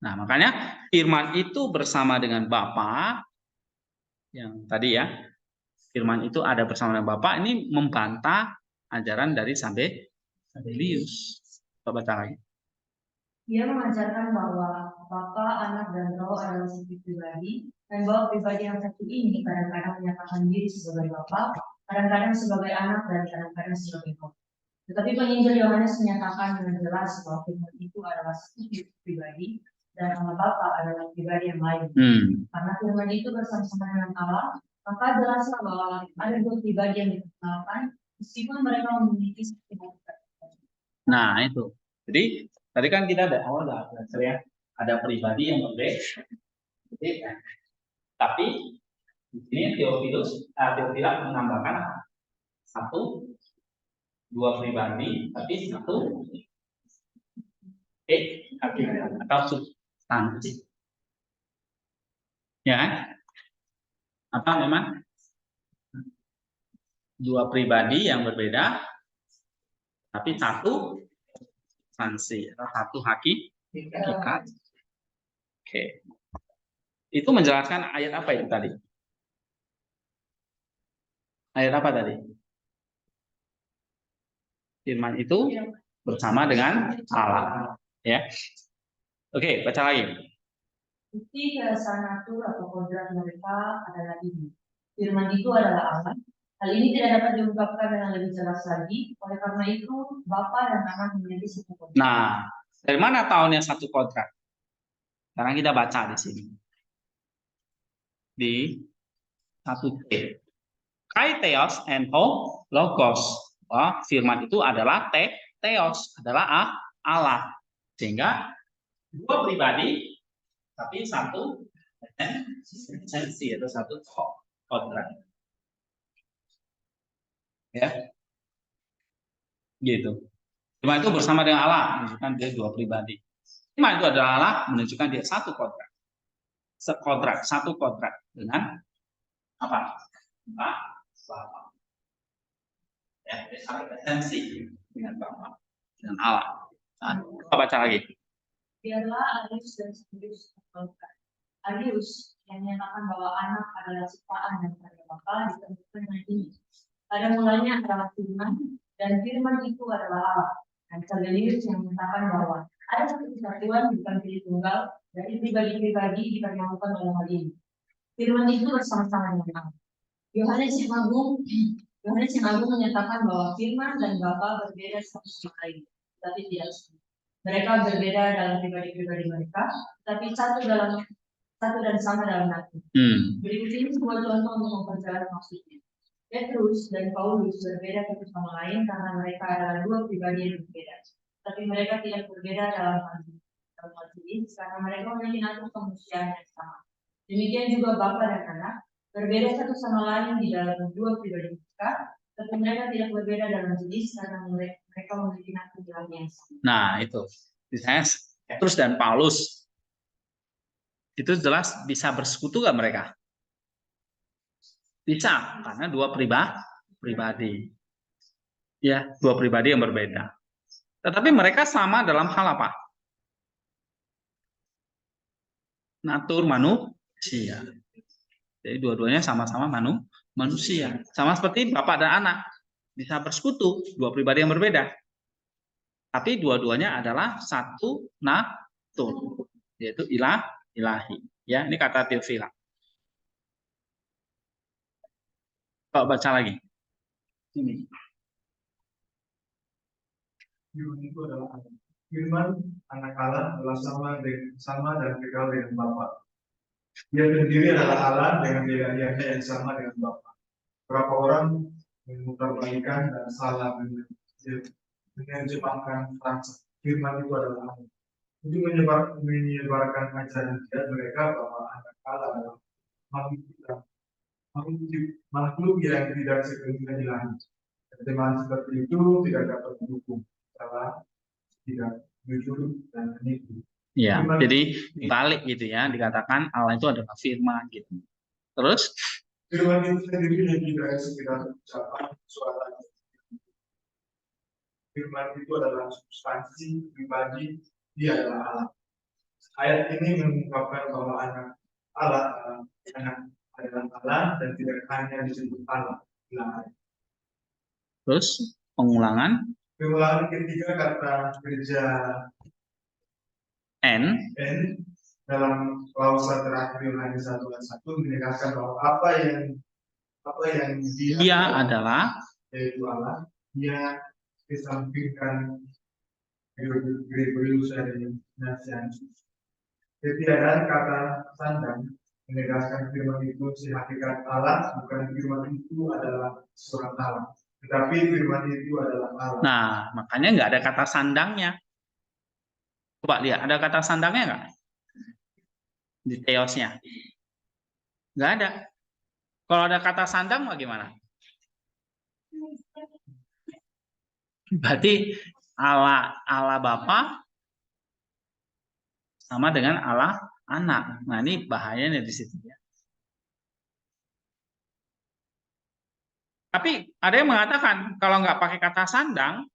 Nah, makanya firman itu bersama dengan Bapa yang tadi ya, firman itu ada bersama dengan Bapa ini membantah ajaran dari Sabellius. Coba baca lagi. Dia mengajarkan bahwa Bapa, Anak, dan Roh adalah satu pribadi, dan bahwa pribadi yang satu ini kadang-kadang menyatakan diri sebagai Bapa, kadang-kadang sebagai Anak, dan kadang-kadang sebagai Roh. Tetapi penginjil Yohanes menyatakan dengan jelas bahwa firman itu adalah satu pribadi, dan Allah Bapa adalah pribadi yang lain. Karena firman itu bersama-sama dengan Allah, maka jelaslah bahwa ada dua pribadi yang diperkenalkan, meskipun mereka memiliki satu. Nah, itu. Jadi tadi kan kita ada awal belajar ya, ada pribadi yang berbeda. Tapi di sini Theophilus menambahkan dua pribadi, tapi satu atau substansi. Ya kan? Apa memang dua pribadi yang berbeda, tapi satu substansi atau satu hakikat. Oke. Itu menjelaskan ayat apa itu tadi? Ayat apa tadi? Firman itu bersama dengan Allah. Ya. Oke, baca lagi. Bukti keresahan natur atau kodrat mereka adalah ini. Firman itu adalah Allah. Hal ini tidak dapat diungkapkan dengan lebih jelas lagi. Oleh karena itu, Bapa dan Anak menjadi satu kodrat. Nah, dari mana tahunnya satu kodrat? Sekarang kita baca di sini. Di 1T. Kai theos and ho logos. Wah, firman itu adalah theos, adalah Allah. Sehingga dua pribadi tapi satu esensi atau satu kodrat. Ya. Gitu. Firman itu bersama dengan Allah menunjukkan dia dua pribadi. Firman itu adalah Allah menunjukkan dia satu kodrat. Satu kodrat dengan apa? Bapa. Ya, esensi dengan Bapa, dengan Allah. Nah, kita baca lagi. Biarlah Aris dan Sabellius berkata, Arius yang menyatakan bahwa anak adalah ciptaan daripada Bapa ditentukan dengan ini. Pada mulanya adalah firman, dan firman itu adalah Allah. Dan Cornelius yang menyatakan bahwa ada satu kesatuan bukan pilih tunggal dari pribadi-pribadi dipertemukan dalam hal ini. Firman itu bersama-sama dengan Allah. Yohanes yang Agung menyatakan bahwa firman dan Bapa berbeda satu sama lain, tapi tidak sama. Mereka berbeda dalam pribadi-pribadi mereka, tapi satu dan sama dalam hati. Berikut ini sebuah contoh untuk memperjelas maksudnya. Petrus dan Paulus berbeda satu sama lain karena mereka adalah dua pribadi yang berbeda. Tapi mereka tidak berbeda dalam hati ini karena mereka memiliki natur kemanusiaan yang sama. Demikian juga Bapa dan Anak berbeda satu sama lain di dalam dua pribadi mereka, tapi mereka tidak berbeda dalam jenis karena mereka memiliki natur yang sama. Nah, itu. Misalnya Petrus dan Paulus. Itu jelas bisa bersekutu nggak mereka? Bisa, karena dua pribadi. Ya, dua pribadi yang berbeda. Tetapi mereka sama dalam hal apa? Natur manusia. Jadi dua-duanya sama-sama manusia. Sama seperti Bapak dan anak. Bisa bersekutu, dua pribadi yang berbeda. Tapi dua-duanya adalah satu natur, yaitu ilahi. Ya, ini kata Theophila. Kalau baca lagi. Ini. Firman itu adalah Allah. Firman anak Allah adalah sama dan kekal dengan Bapa. Dia sendiri adalah Allah dengan bedanya yang sama dengan Bapa. Berapa orang memutarbalikan dan salah menerjemahkan frasa firman itu adalah Allah. Untuk menyebarkan ajaran mereka bahwa anak Allah adalah makhluk yang tidak sepenuhnya ilahi. Terjemahan seperti itu tidak dapat mendukung, salah, tidak jujur dan menipu. Ya, jadi dibalik gitu ya, dikatakan Allah itu adalah firman gitu. Terus firman itu sendiri tidak sekedar ucapan suara. Firman itu adalah substansi pribadi, dia adalah Allah. Ayat ini mengungkapkan bahwa anak Allah adalah Allah dan tidak hanya disebut Allah. Terus pengulangan ketiga kata kerja N dalam klausa terakhir Yohanes 1:1 menegaskan bahwa apa yang dia adalah, yaitu Allah, dia kesampingkan Gregorius dari Nazianzus. Ketiadaan kata sandang menegaskan firman itu si hakikat Allah, bukan firman itu adalah surat Allah, tetapi firman itu adalah Allah. Nah, makanya nggak ada kata sandangnya. Coba lihat, ada kata sandangnya nggak? Di teosnya. Nggak ada. Kalau ada kata sandang bagaimana? Berarti Allah Bapa sama dengan Allah Anak. Nah, ini bahayanya di situ ya. Tapi ada yang mengatakan kalau nggak pakai kata sandang,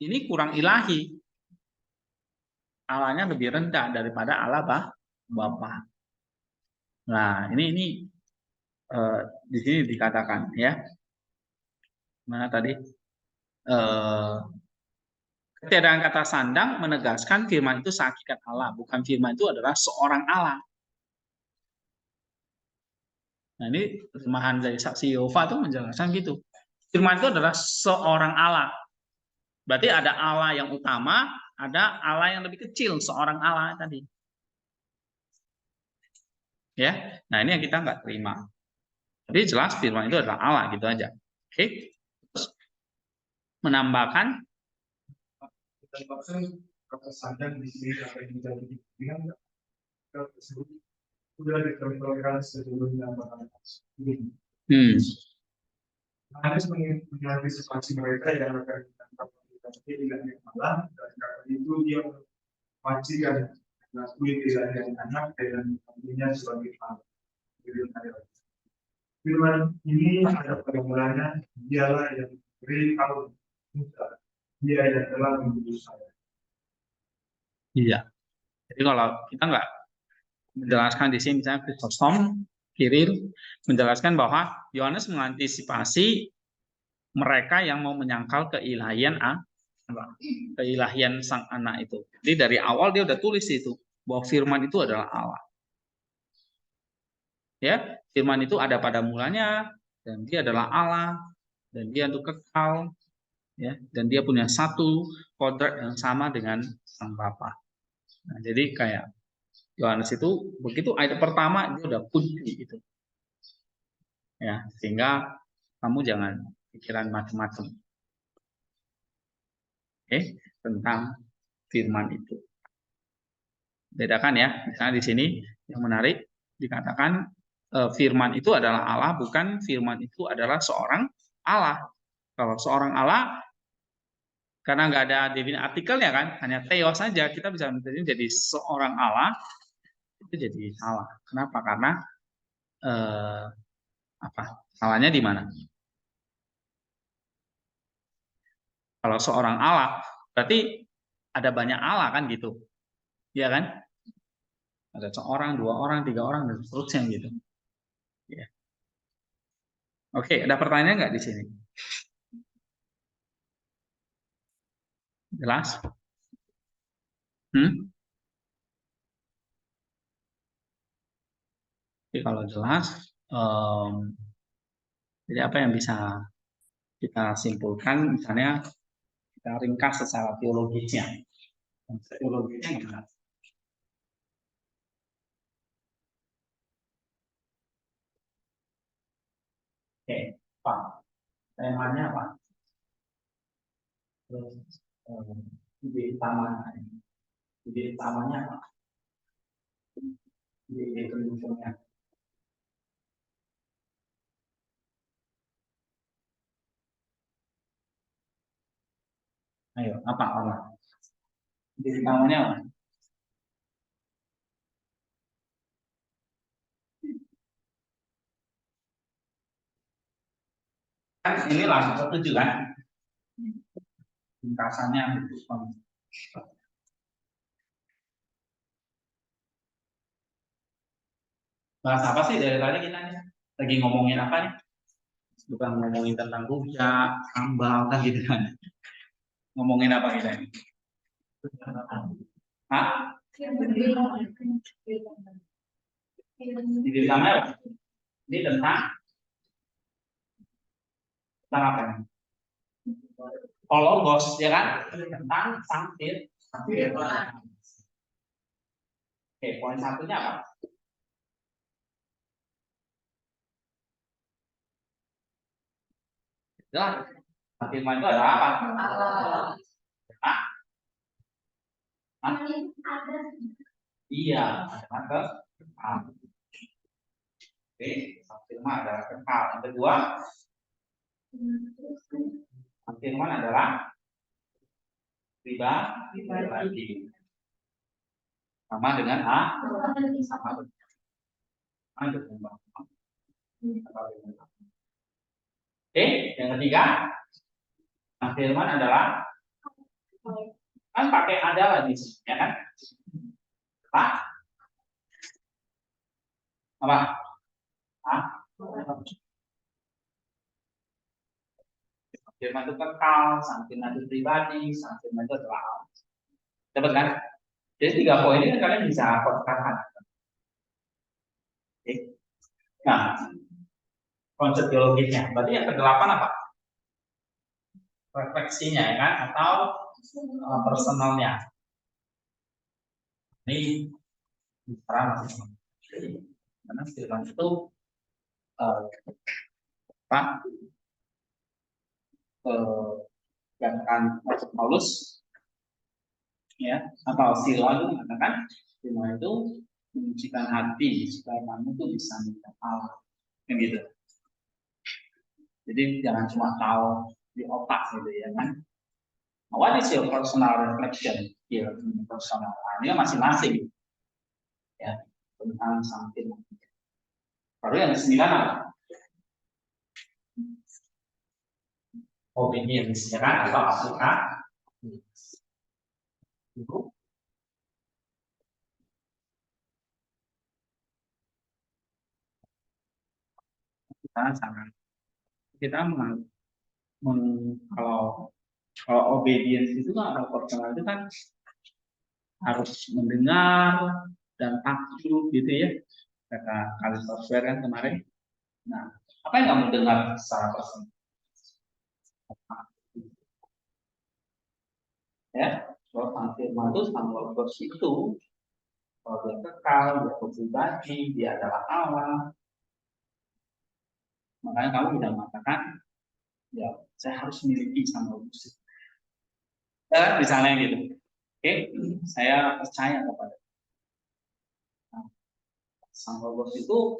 ini kurang ilahi. Allahnya lebih rendah daripada Allah Bapa. Nah, ini di sini dikatakan ya. Mana tadi? Ketiadaan kata sandang menegaskan firman itu sehakikat Allah, bukan firman itu adalah seorang Allah. Nah, ini terjemahan dari saksi Yehova itu menjelaskan gitu. Firman itu adalah seorang Allah. Berarti ada Allah yang utama, ada Allah yang lebih kecil, seorang Allah tadi. Ya, nah ini yang kita nggak terima. Jadi jelas firman itu adalah Allah gitu aja. Oke. Terus menambahkan kata sandang di sini apa yang menjadi pilihan tersebut sudah ditempelkan sebelumnya pada ini. Harus mengantisipasi mereka yang akan ditangkap dengan yang malam, dan karena itu dia memastikan mengakui pilihan anak dan artinya sebagai Allah. Firman ini ada pada mulanya, dialah yang beritahu Musa, dia yang telah mengutus saya. Iya. Jadi kalau kita nggak menjelaskan di sini misalnya Chrysostom, Kiril menjelaskan bahwa Yohanes mengantisipasi mereka yang mau menyangkal keilahian keilahian sang anak itu. Jadi dari awal dia udah tulis itu bahwa firman itu adalah Allah. Ya, firman itu ada pada mulanya dan dia adalah Allah dan dia untuk kekal, ya, dan dia punya satu kodrat yang sama dengan sang Bapa. Nah, jadi kayak Yohanes itu begitu ayat pertama dia udah kunci itu. Ya, sehingga kamu jangan pikiran macam-macam. Oke, tentang firman itu. Bedakan ya, misalnya di sini yang menarik dikatakan firman itu adalah Allah, bukan firman itu adalah seorang Allah. Kalau seorang Allah, karena nggak ada definisi artikelnya kan, hanya theos saja, kita bisa menjadi seorang Allah, itu jadi salah. Kenapa? Karena salahnya di mana? Kalau seorang Allah, berarti ada banyak Allah kan gitu, ya kan? Ada seorang, 2 orang, 3 orang, dan seterusnya gitu. Ya. Oke, ada pertanyaan nggak di sini? Jelas? Oke, kalau jelas, jadi apa yang bisa kita simpulkan, misalnya kita ringkas secara teologisnya. Teologisnya gimana? Oke, Pak. Temanya apa? Terus ide utamanya apa? Ide pendukungnya. Ayo, apa Allah? Ide utamanya apa? Kan ini langsung setuju kan? Ringkasannya itu. Bahas apa sih dari tadi kita nih? Lagi ngomongin apa nih? Bukan ngomongin tentang rujak, sambal kan gitu kan? Ngomongin apa kita ini? Hah? Ide utamanya apa? Ini tentang apa nih? Logos, ya kan? Tentang sang firman. Oke, poin satunya apa? Jelas. Firman itu adalah apa? Hah? Iya, ada oke, firman adalah kekal. Yang kedua, firman adalah pribadi. Sama dengan sama dengan Oke, yang ketiga, firman adalah kan pakai adalah di sini, ya kan? Apa? Firman itu kekal, sang firman itu pribadi, sang firman itu adalah Allah. Dapat kan? Jadi 3 poin ini kalian bisa katakan. Oke. Nah, konsep teologisnya. Berarti yang ke-8 apa? Refleksinya, ya kan? Atau personalnya. Ini bicara masih karena firman itu yang akan Paulus, ya, atau Silalu mengatakan firman itu menyucikan hati supaya kamu tuh bisa melihat Allah, yang gitu. Jadi jangan cuma tahu di otak gitu, ya kan? What is your personal reflection here? Personal, ini masing-masing, ya, tentang sang firman. Baru yang ke-9 apa? Obedience, ya kan? Atau aplikasi. kita kalau obedience itu kan proporsional itu kan harus mendengar dan takjub gitu ya, kata kali software kan kemarin. Nah, apa yang kamu dengar secara personal? Ya, kalau firman itu sama logos itu, kalau dia kekal, dia pribadi, dia adalah Allah. Makanya kamu sudah mengatakan, ya saya harus miliki sama logos itu. Ya, misalnya gitu. Oke, saya percaya kepada sang logos itu.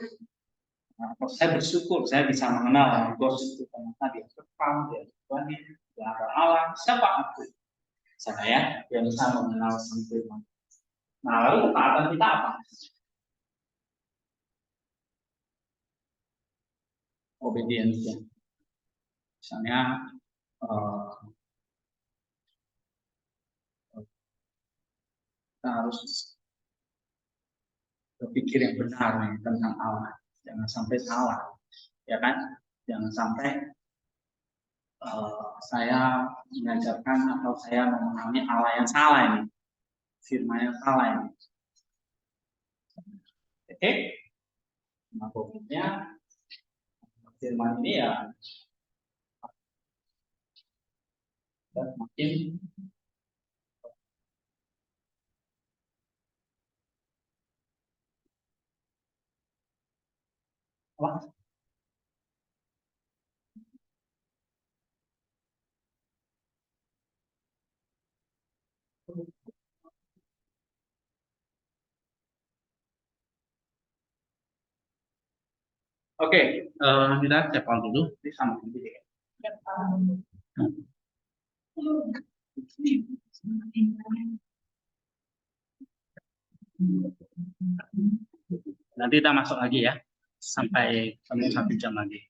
Nah, saya bersyukur saya bisa mengenal logos itu, ternyata dia kekal, dia pribadi, dia adalah Allah. Siapa aku? Saya yang bisa mengenal sang firman. Nah, lalu ketaatan kita apa? Obedience ya. Misalnya kita harus berpikir yang benar nih tentang Allah, jangan sampai salah, ya kan? Jangan sampai saya mengajarkan atau saya memahami Allah yang salah ini, firman yang salah ini. Oke? Nah, pokoknya firman ini ya makin apa? Oke, kita cek dulu, ini sama ini ya. Nanti kita masuk lagi ya, sampai 1 jam lagi.